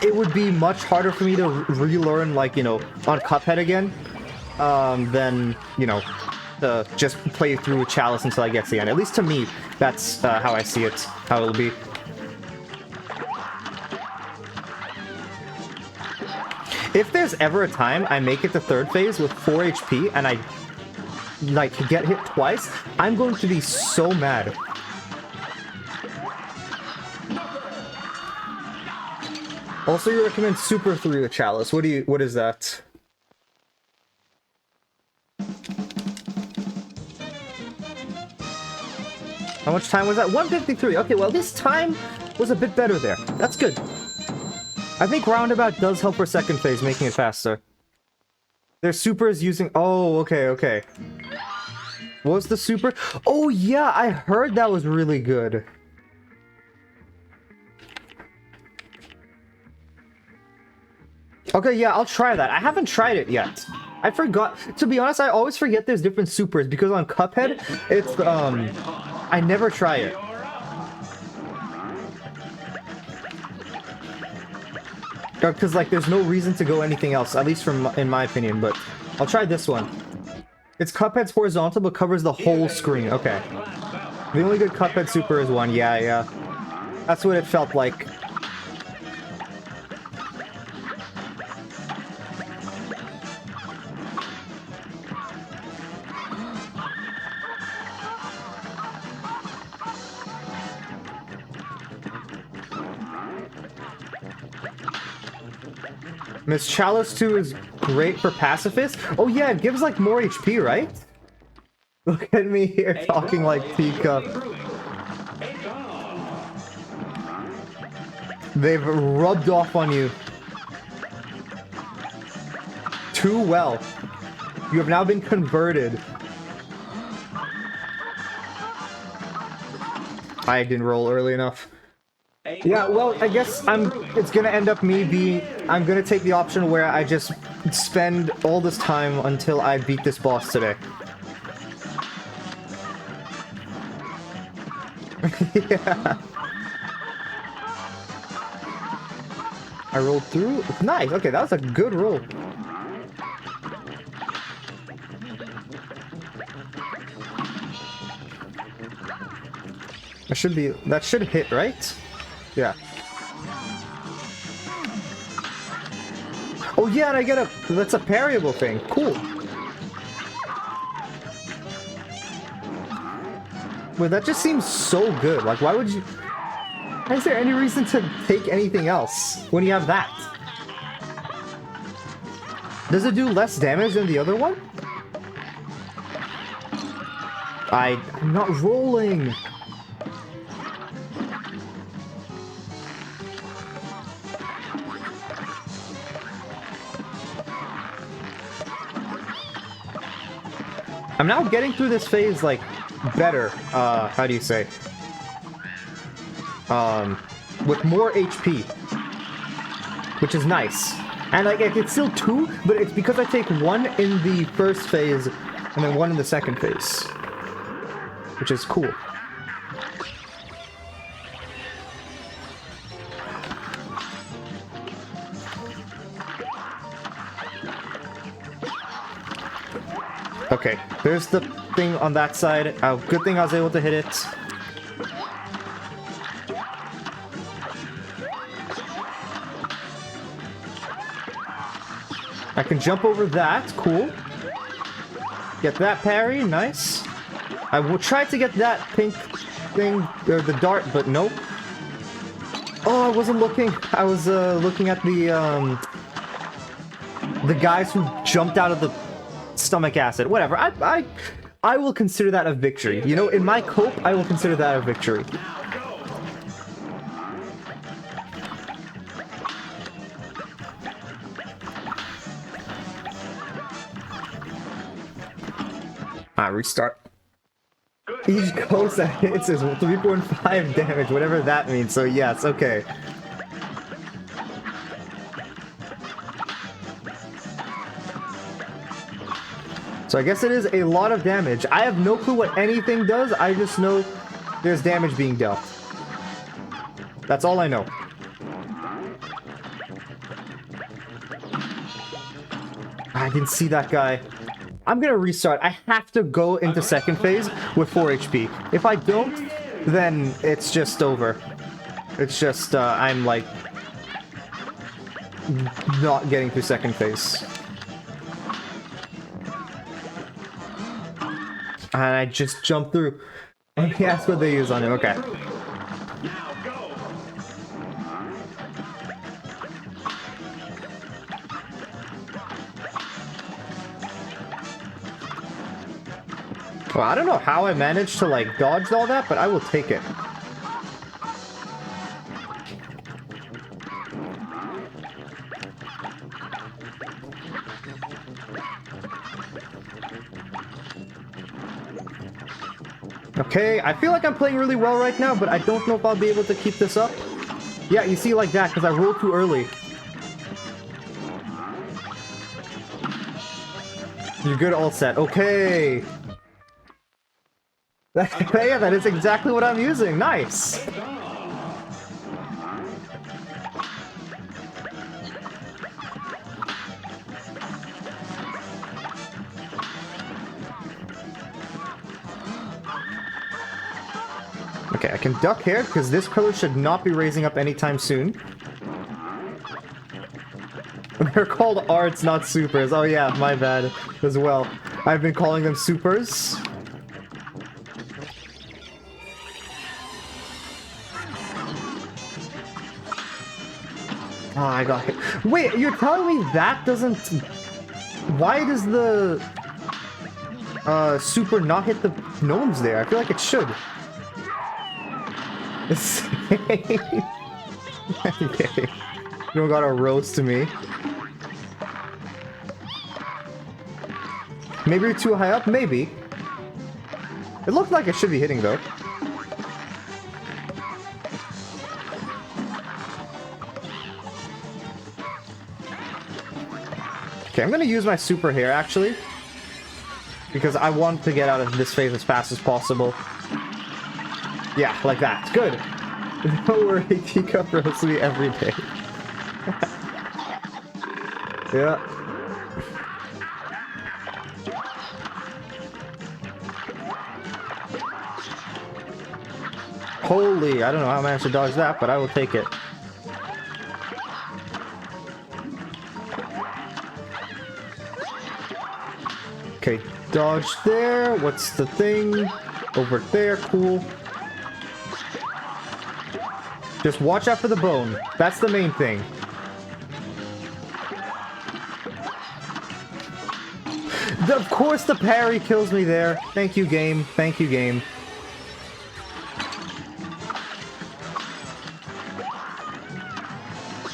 it would be much harder for me to relearn, like, you know, on Cuphead again, than, you know, to just play through Chalice until I get to the end. At least to me, that's how I see it, how it'll be. If there's ever a time I make it to third phase with 4 HP and I, like, get hit twice, I'm going to be so mad. Also, you recommend Super 3 with Chalice. What is that? How much time was that? 153. Okay, well, this time was a bit better there. That's good. I think Roundabout does help for second phase, making it faster. Their super is using... Oh, okay, okay. What was the super? Oh, yeah, I heard that was really good. Okay, yeah, I'll try that. I haven't tried it yet. I forgot. To be honest, I always forget there's different supers because on Cuphead, it's, I never try it. Because, like, there's no reason to go anything else, at least from in my opinion, but I'll try this one. It's Cuphead's horizontal, but covers the whole screen. Okay. The only good Cuphead super is one. Yeah, yeah. That's what it felt like. Miss Chalice 2 is great for pacifists. Oh yeah, it gives like more HP, right? Look at me here talking like Teacup. They've rubbed off on you too well. You have now been converted. I didn't roll early enough. Yeah, well, I guess it's gonna end up I'm gonna take the option where I just spend all this time until I beat this boss today. Yeah. I rolled through? Nice, okay, that was a good roll. That should hit, right? Yeah. Oh yeah, and I get a... That's a parryable thing. Cool. Well, that just seems so good. Like, why would you... Is there any reason to take anything else when you have that? Does it do less damage than the other one? I'm not rolling. I'm now getting through this phase, like, better. How do you say? With more HP. Which is nice. And, like, it's still 2, but it's because I take 1 in the first phase and then 1 in the second phase. Which is cool. Okay, there's the thing on that side. Good thing I was able to hit it. I can jump over that. Cool. Get that parry. Nice. I will try to get that pink thing, or the dart, but nope. Oh, I wasn't looking. I was looking at the guys who jumped out of the stomach acid. Whatever. I will consider that a victory. You know, in my cope, I will consider that a victory. Restart. Each ghost that hits is 3.5 damage, whatever that means. So yes, okay. So I guess it is a lot of damage. I have no clue what anything does. I just know there's damage being dealt. That's all I know. I didn't see that guy. I'm gonna restart. I have to go into second phase with 4 HP. If I don't, then it's just over. It's just, I'm like... not getting through second phase. And I just jumped through. And he asked what they use on him. Okay. Well, I don't know how I managed to, like, dodge all that, but I will take it. Okay, I feel like I'm playing really well right now, but I don't know if I'll be able to keep this up. Yeah, you see like that, because I rolled too early. You're good, all set. Okay. Yeah, that is exactly what I'm using. Nice. Okay, I can duck here because this color should not be raising up anytime soon. They're called arts, not supers. Oh yeah, my bad as well. I've been calling them supers. Oh, I got hit. Wait, you're telling me that doesn't... Why does the... super not hit the gnomes there? I feel like it should. Okay. You don't got a roast to me. Maybe you're too high up? Maybe. It looked like it should be hitting, though. Okay, I'm gonna use my super here, actually. Because I want to get out of this phase as fast as possible. Yeah, like that. Good. Don't worry, teacup roasts me every day. Yeah. Holy, I don't know how I managed to dodge that, but I will take it. Okay, dodge there. What's the thing? Over there, cool. Just watch out for the bone. That's the main thing. Of course the parry kills me there. Thank you, game. Thank you, game.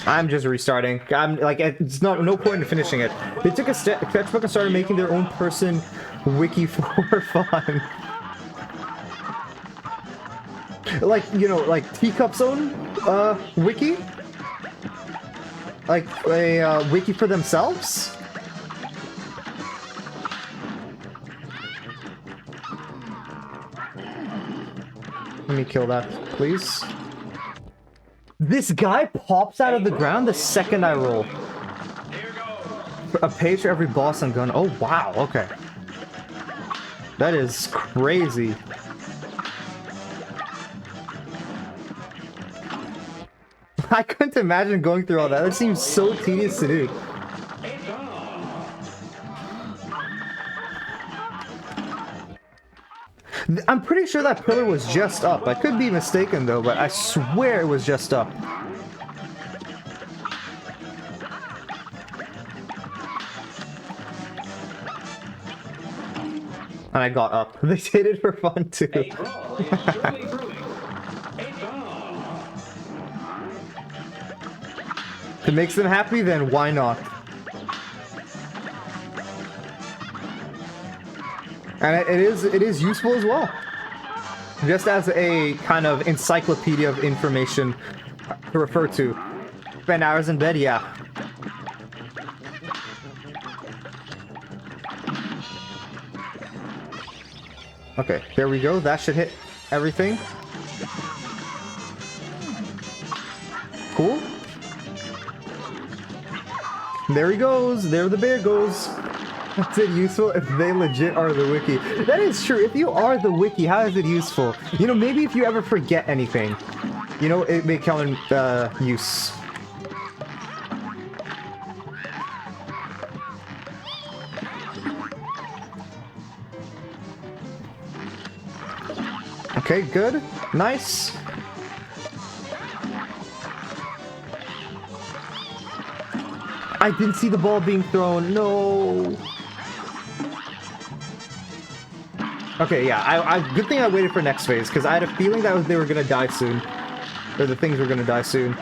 I'm just restarting. I'm like, it's no point in finishing it. They took a sketchbook and started making their own person wiki for fun. Like, you know, like Teacup's own wiki? Like a wiki for themselves? Let me kill that, please. This guy pops out of the ground the second I roll. A page for every boss and gun. Oh, wow, okay. That is crazy. I couldn't imagine going through all that. That seems so tedious to do. I'm pretty sure that pillar was just up. I could be mistaken though, but I swear it was just up. And I got up. They did it for fun too. If it makes them happy, then why not? And it is useful as well. Just as a kind of encyclopedia of information to refer to. Spend hours in bed, yeah. Okay, there we go. That should hit everything. Cool. There he goes. There the bear goes. Is it useful if they legit are the wiki? That is true. If you are the wiki, how is it useful? You know, maybe if you ever forget anything, you know, it may come in use. Okay, good. Nice. I didn't see the ball being thrown. No. Okay, yeah, good thing I waited for next phase, because I had a feeling that they were gonna die soon. Or the things were gonna die soon.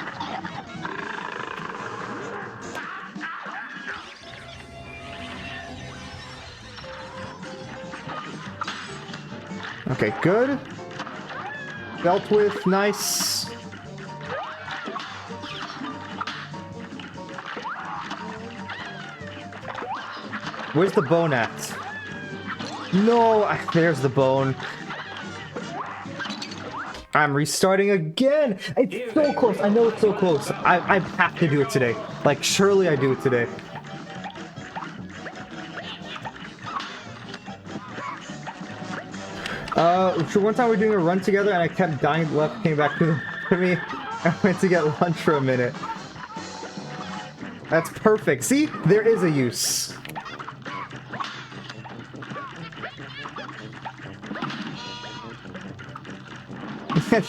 Okay, good. Dealt with, nice. Where's the bone at? No, there's the bone. I'm restarting again. It's so close. I know it's so close. I have to do it today. Like, surely I do it today. So one time we were doing a run together and I kept dying left, came back to me. I went to get lunch for a minute. That's perfect. See? There is a use.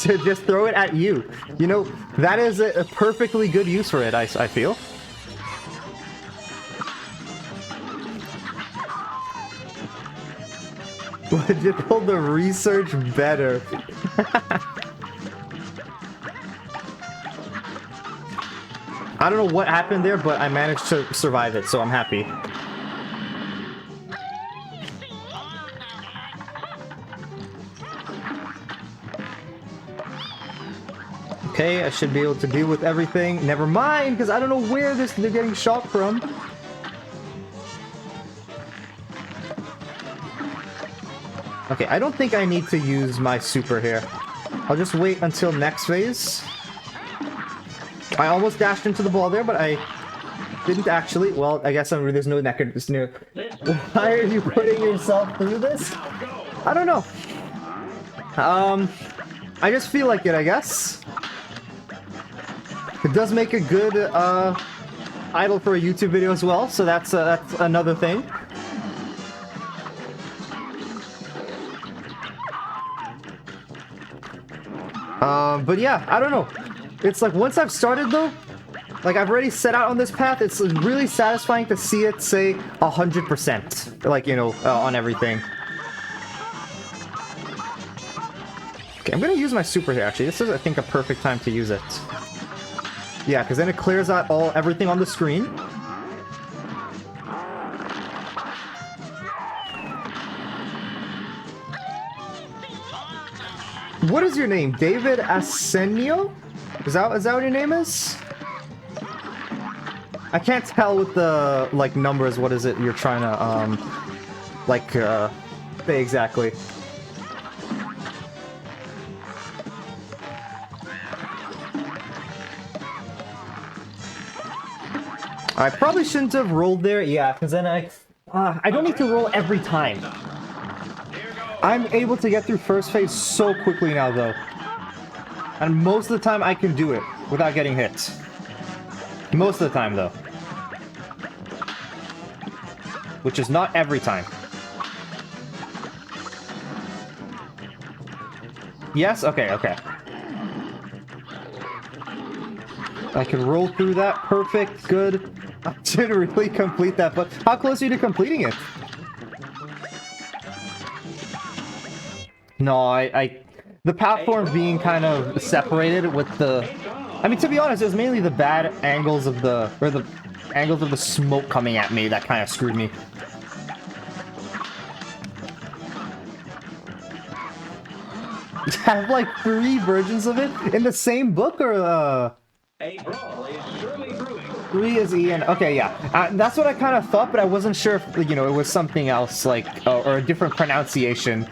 To just throw it at you. You know, that is a perfectly good use for it, I feel. Would you pull the research better? I don't know what happened there, but I managed to survive it, so I'm happy. Okay, I should be able to deal with everything. Never mind, because I don't know where they're getting shot from. Okay, I don't think I need to use my super here. I'll just wait until next phase. I almost dashed into the ball there, but I didn't actually. Well, I guess there's no neck. Why are you putting yourself through this? I don't know. I just feel like it, I guess. It does make a good idol for a YouTube video as well, so that's another thing. But yeah, I don't know. It's like once I've started though, like I've already set out on this path, it's really satisfying to see it say 100%, like, you know, on everything. Okay, I'm gonna use my super here actually. This is, I think, a perfect time to use it. Yeah, because then it clears out everything on the screen. What is your name? David Asenio? Is that what your name is? I can't tell with the, like, numbers, what is it you're trying to, like, say exactly. I probably shouldn't have rolled there, yeah, because then I don't need to roll every time. I'm able to get through first phase so quickly now, though. And most of the time I can do it without getting hit. Most of the time, though. Which is not every time. Yes? Okay, okay. I can roll through that. Perfect. Good. I didn't really complete that, but how close are you to completing it? No, the platform being kind of separated with the... I mean, to be honest, it was mainly the bad angles of the... or the angles of the smoke coming at me that kind of screwed me. You have, like, 3 versions of it in the same book, or, A brawl is surely brewing. 3 is Ian. Okay, yeah. That's what I kind of thought, but I wasn't sure if, you know, it was something else, like, or a different pronunciation.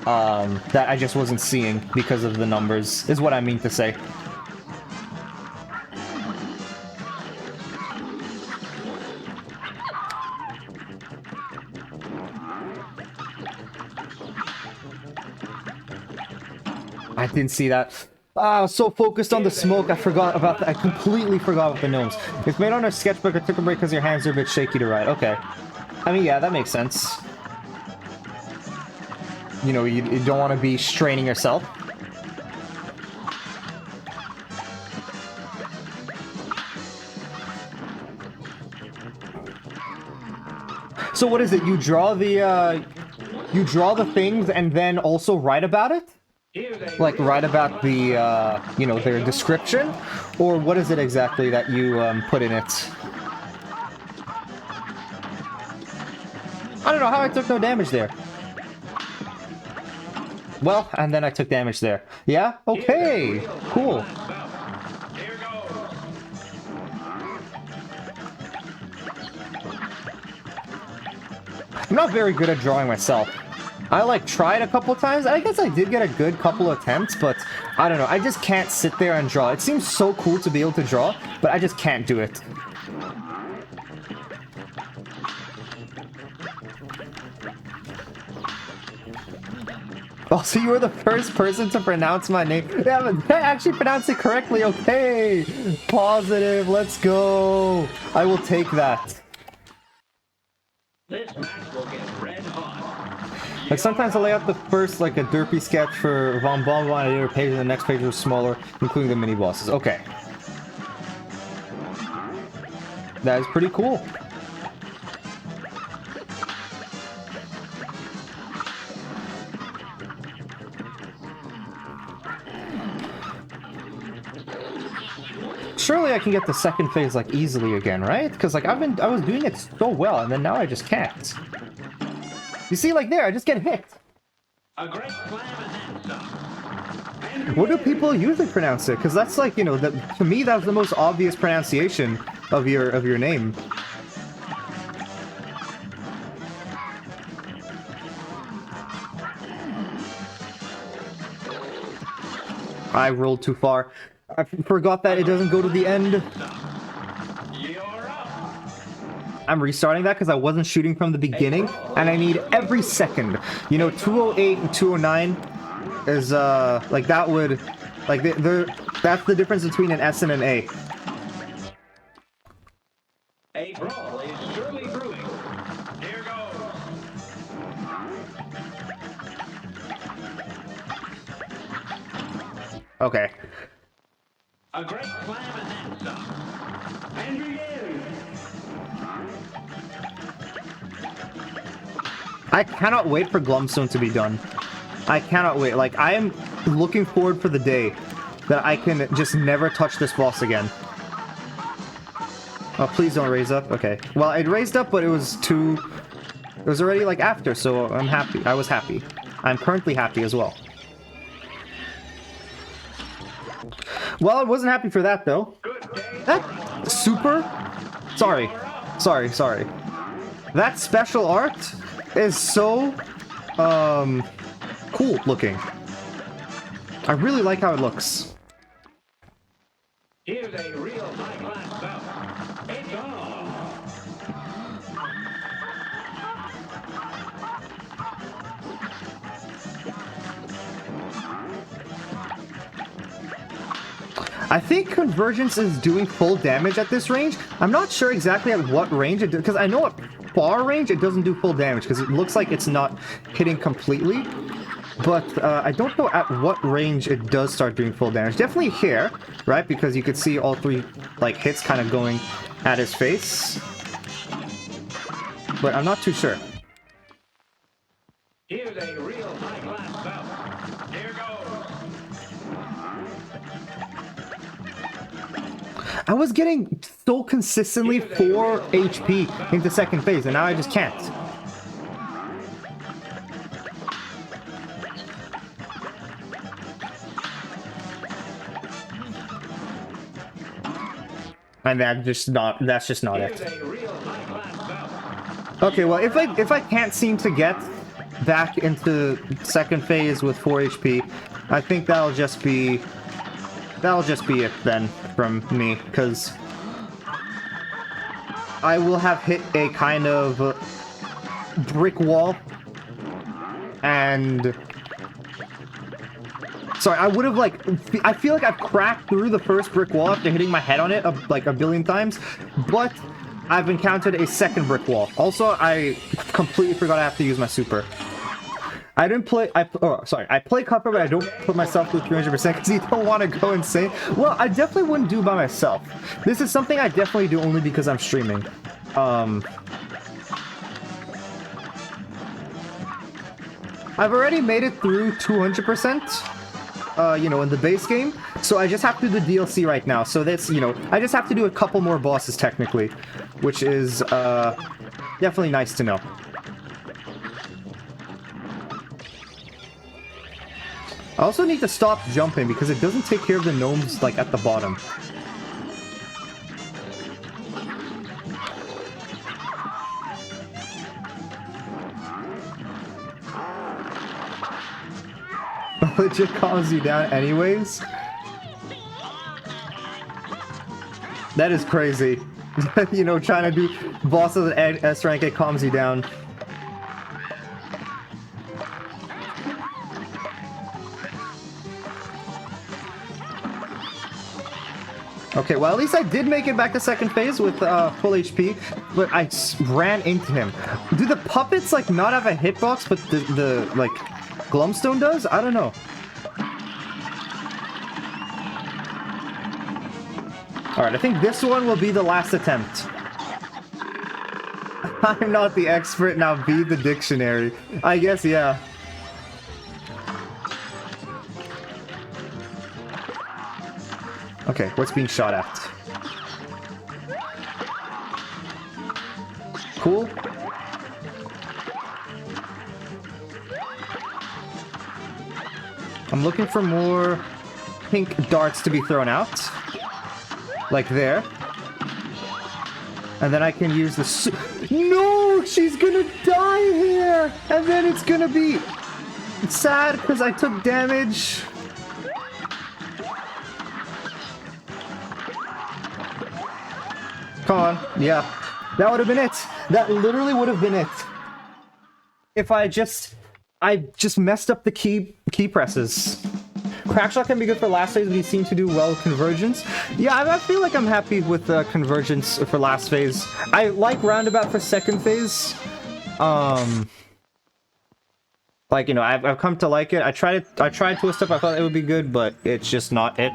That I just wasn't seeing because of the numbers, is what I mean to say. I didn't see that. Ah, I was so focused on the smoke, I forgot about that. I completely forgot about the gnomes. It's made on a sketchbook. I took a break because your hands are a bit shaky to write. Okay. I mean, yeah, that makes sense. You know, you don't want to be straining yourself. So what is it? You draw the things and then also write about it? Like write about the, you know, their description? Or what is it exactly that you put in it? I don't know how I took no damage there. Well, and then I took damage there. Yeah? Okay. Cool. I'm not very good at drawing myself. I, like, tried a couple times. I guess I did get a good couple attempts, but I don't know. I just can't sit there and draw. It seems so cool to be able to draw, but I just can't do it. Oh, so you were the first person to pronounce my name. Yeah, but I actually pronounced it correctly. Okay. Positive. Let's go. I will take that. This match will get red hot. Like, sometimes I lay out the first, like, a derpy sketch for Von Bonbon on a page, and the next page was smaller, including the mini-bosses. Okay. That is pretty cool. Surely I can get the second phase, like, easily again, right? Because, like, I was doing it so well, and then now I just can't. You see, like, there, I just get hit. A great slam and then some. What do people usually pronounce it? Because that's, like, you know, that to me, that's the most obvious pronunciation of your name. I rolled too far. I forgot that it doesn't go to the end. You're up. I'm restarting that because I wasn't shooting from the beginning, and I need every second. You know, 208 and 209 is, like, that would... Like, that's the difference between an S and an A. A brawl is surely brewing. Here goes. Okay. A great slam and then some. And begin. I cannot wait for Glumstone to be done. I cannot wait. Like, I am looking forward for the day that I can just never touch this boss again. Oh, please don't raise up. Okay. Well, it raised up, but it was too... It was already, like, after, so I'm happy. I was happy. I'm currently happy as well. Well, I wasn't happy for that, though. That super... Sorry. That special art is so, cool looking. I really like how it looks. Here's a real high-class stuff. It's on. I think Convergence is doing full damage at this range. I'm not sure exactly at what range it does, because I know at far range it doesn't do full damage, because it looks like it's not hitting completely. But I don't know at what range it does start doing full damage. Definitely here, right? Because you could see all three like hits kind of going at his face. But I'm not too sure. Here's a real high-class stuff. Here goes. I was getting so consistently 4 HP into second phase, and now I just can't. And that's just not it. Okay, well, if I can't seem to get back into second phase with 4 HP, I think that'll just be it then from me, because I will have hit a kind of brick wall, and sorry, I would have I feel like I've cracked through the first brick wall after hitting my head on it like a billion times, but I've encountered a second brick wall. Also, I completely forgot I have to use my super. I didn't play. I play Cuphead, but I don't put myself through 300% because you don't want to go insane. Well, I definitely wouldn't do by myself. This is something I definitely do only because I'm streaming. I've already made it through 200%, you know, in the base game. So I just have to do the DLC right now. So that's, you know, I just have to do a couple more bosses technically, which is definitely nice to know. I also need to stop jumping because it doesn't take care of the gnomes like at the bottom. Legit calms you down anyways? That is crazy. You know, trying to do bosses at S rank, it calms you down. Okay, well, at least I did make it back to second phase with full HP, but I ran into him. Do the puppets, like, not have a hitbox, but the like, Glumstone does? I don't know. Alright, I think this one will be the last attempt. I'm not the expert, now be the dictionary. I guess, yeah. Okay, what's being shot at? Cool. I'm looking for more pink darts to be thrown out. Like there. And then I can use the No! She's gonna die here! And then it's gonna be sad because I took damage. Come on. Yeah. That would have been it. That literally would have been it. If I just messed up the key presses. Crackshot can be good for last phase, but he seemed to do well with Convergence. Yeah, I feel like I'm happy with Convergence for last phase. I like Roundabout for second phase. Like, you know, I've come to like it. I tried Twist Up. I thought it would be good, but it's just not it.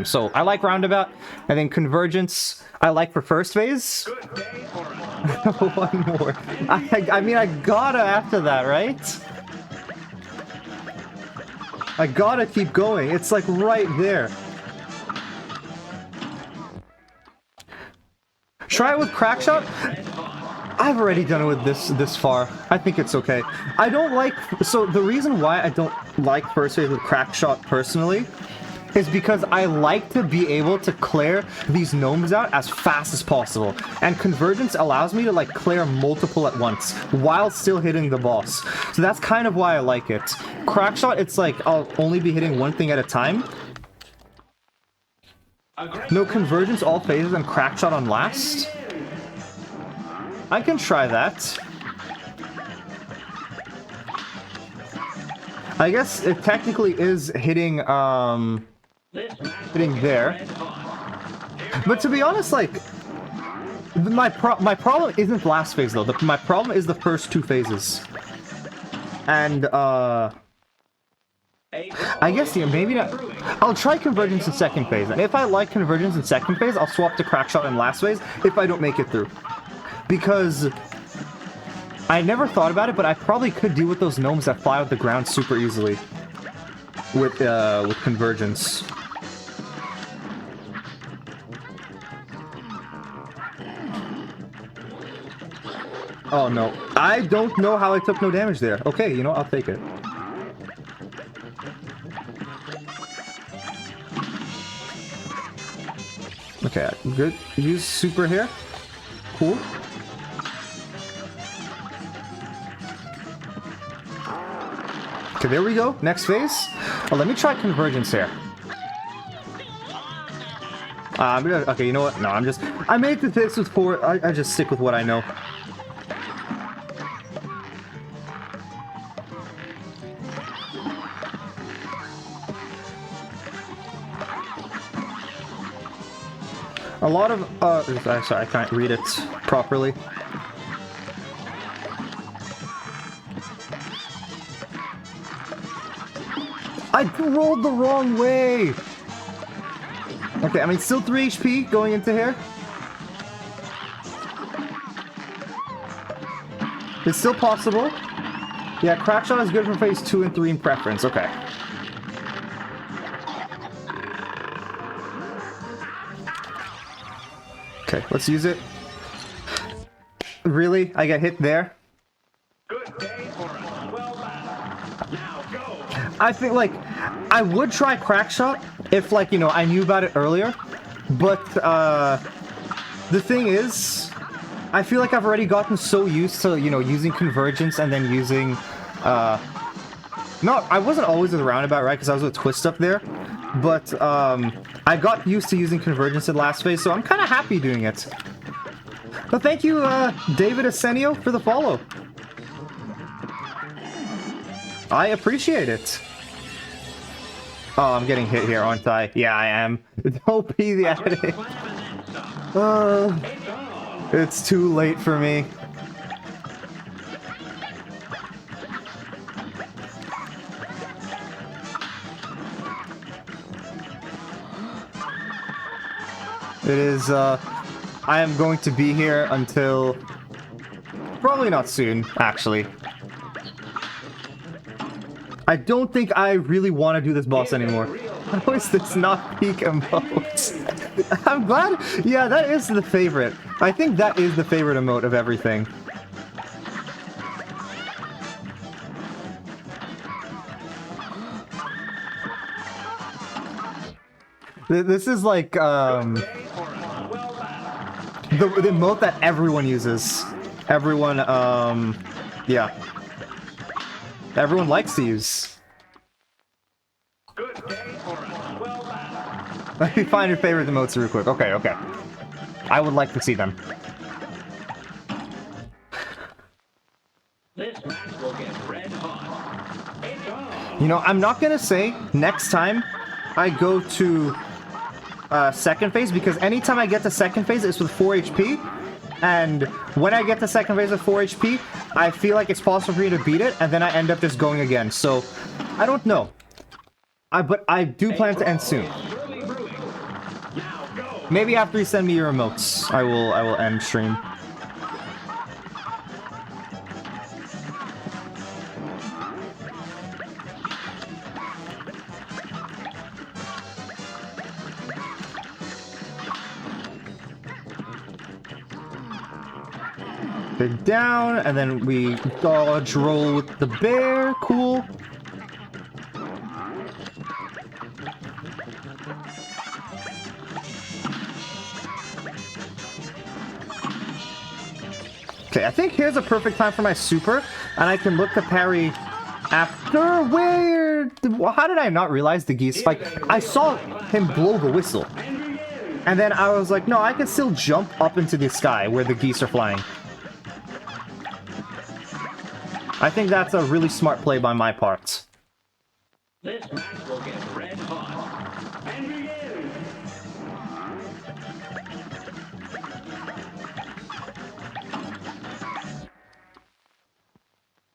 So I like Roundabout. I think Convergence I like for first phase. Good day for us. One more. I mean, I gotta after that, right? I gotta keep going. It's like right there. Try it with Crackshot. I've already done it with this far. I think it's okay. I don't like... So the reason why I don't like first phase with Crackshot personally is because I like to be able to clear these gnomes out as fast as possible. And Convergence allows me to like clear multiple at once while still hitting the boss. So that's kind of why I like it. Crackshot, it's like I'll only be hitting one thing at a time. No Convergence all phases and Crackshot on last. I can try that. I guess it technically is hitting hitting there. But to be honest, like my problem isn't the last phase though. My problem is the first two phases. And I guess, yeah, maybe not. I'll try Convergence in second phase, and if I like Convergence in second phase, I'll swap to Crackshot in last phase if I don't make it through. Because I never thought about it, but I probably could deal with those gnomes that fly off the ground super easily with Convergence. Oh no, I don't know how I took no damage there. Okay, you know, I'll take it. Okay, good. Use super here. Cool. Okay, there we go. Next phase. Oh, let me try Convergence here. Okay, you know what? No, I made this with 4. I just stick with what I know. A lot of, sorry, I can't read it properly. I rolled the wrong way! Okay, I mean, still 3 HP going into here. It's still possible. Yeah, Crackshot is good for phase 2 and 3 in preference, okay. Okay, let's use it. Really? I got hit there? Good day for us. Well done. Now go. I think, like, I would try Crackshot if, like, you know, I knew about it earlier. But, the thing is, I feel like I've already gotten so used to, you know, using Convergence and then using, no, I wasn't always with Roundabout, right? Because I was with Twist Up there. But, I got used to using Convergence in last phase, so I'm kind of happy doing it. But thank you, David Asenio, for the follow. I appreciate it. Oh, I'm getting hit here, aren't I? Yeah, I am. Don't be the addict. It's too late for me. It is, I am going to be here until... Probably not soon, actually. I don't think I really want to do this boss anymore. How is this not peak emotes? I'm glad... Yeah, that is the favorite. I think that is the favorite emote of everything. This is like, the emote that everyone uses. Everyone, yeah. Everyone likes to use. Let me find your favorite emotes real quick. Okay, okay. I would like to see them. This match will get red hot. It's on. You know, I'm not gonna say next time I go to second phase, because anytime I get to second phase, it's with 4 HP. And when I get to second phase of 4 HP, I feel like it's possible for me to beat it, and then I end up just going again. So, I don't know. But I do plan to end soon. Maybe after you send me your emotes, I will end stream. Dig down, and then we dodge roll with the bear. Cool. Okay, I think here's a perfect time for my super, and I can look to parry after where... How did I not realize the geese spike? I saw him blow the whistle. And then I was like, no, I can still jump up into the sky where the geese are flying. I think that's a really smart play by my part. This match will get red hot. And begin!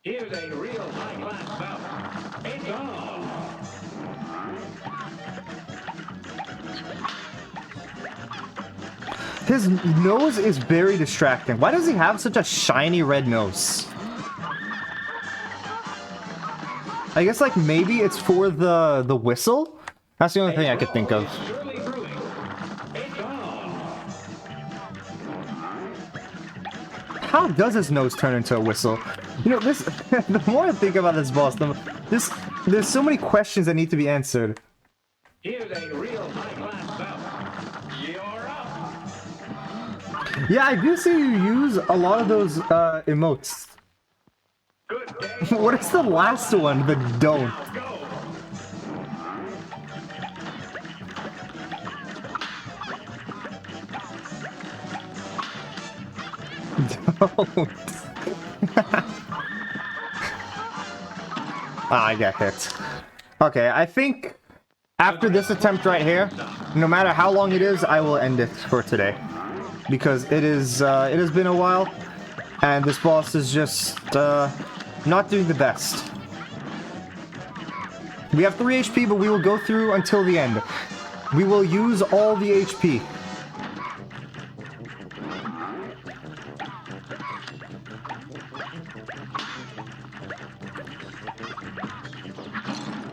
Here's a real high-class bout. It's on! His nose is very distracting. Why does he have such a shiny red nose? I guess, like, maybe it's for the whistle? That's the only thing I could think of. How does his nose turn into a whistle? You know, this... the more I think about this boss, there's so many questions that need to be answered. Here's a real high-class bout. You're up! Yeah, I do see you use a lot of those emotes. Good day. What is the last one that don't? Go! Don't. I got hit. Okay, I think after this attempt right here, no matter how long it is, I will end it for today. Because it has been a while, and this boss is just not doing the best. We have 3 HP, but we will go through until the end. We will use all the HP.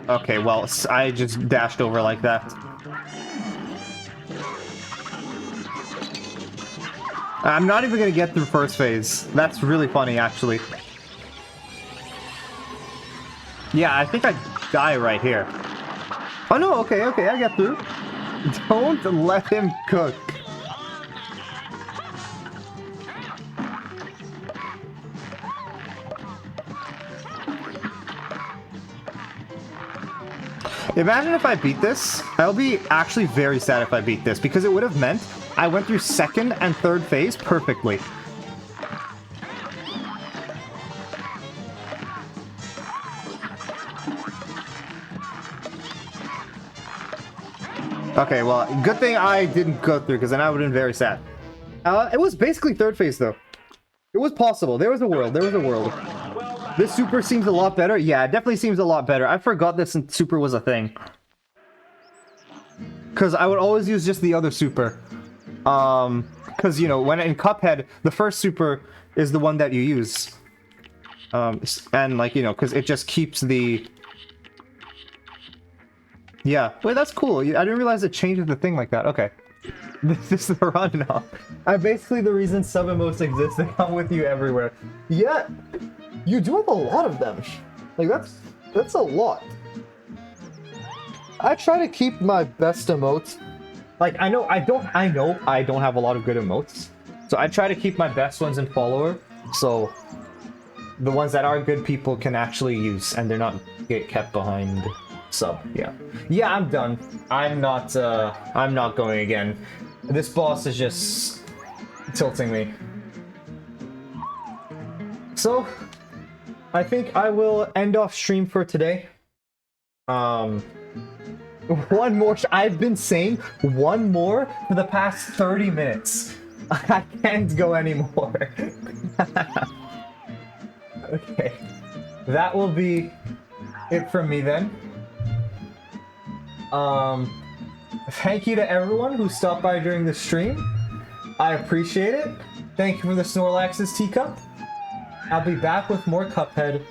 Okay, well, I just dashed over like that. I'm not even gonna get through first phase. That's really funny, actually. Yeah, I think I die right here. Oh no, okay, I get through. Don't let him cook. Imagine if I beat this. I'll be actually very sad if I beat this, because it would have meant I went through second and third phase perfectly. Okay, well, good thing I didn't go through, because then I would have been very sad. It was basically third phase, though. It was possible. There was a world. There was a world. This super seems a lot better. Yeah, it definitely seems a lot better. I forgot this super was a thing. Because I would always use just the other super. Because, you know, when in Cuphead, the first super is the one that you use. And, like, you know, because it just keeps the... Yeah. Wait, that's cool. I didn't realize it changes the thing like that. Okay. This is the run now. I'm basically the reason sub emotes exist, and I'm with you everywhere. Yeah, you do have a lot of them. Like, that's a lot. I try to keep my best emotes. Like, I know I don't have a lot of good emotes. So I try to keep my best ones in follower, so the ones that are good people can actually use, and they're not get kept behind sub. Yeah. Yeah, I'm done. I'm not going again. This boss is just tilting me. So, I think I will end off stream for today. One more. I've been saying one more for the past 30 minutes. I can't go anymore. Okay. That will be it from me then. Thank you to everyone who stopped by during the stream. I appreciate it. Thank you for the Snorlax's teacup. I'll be back with more Cuphead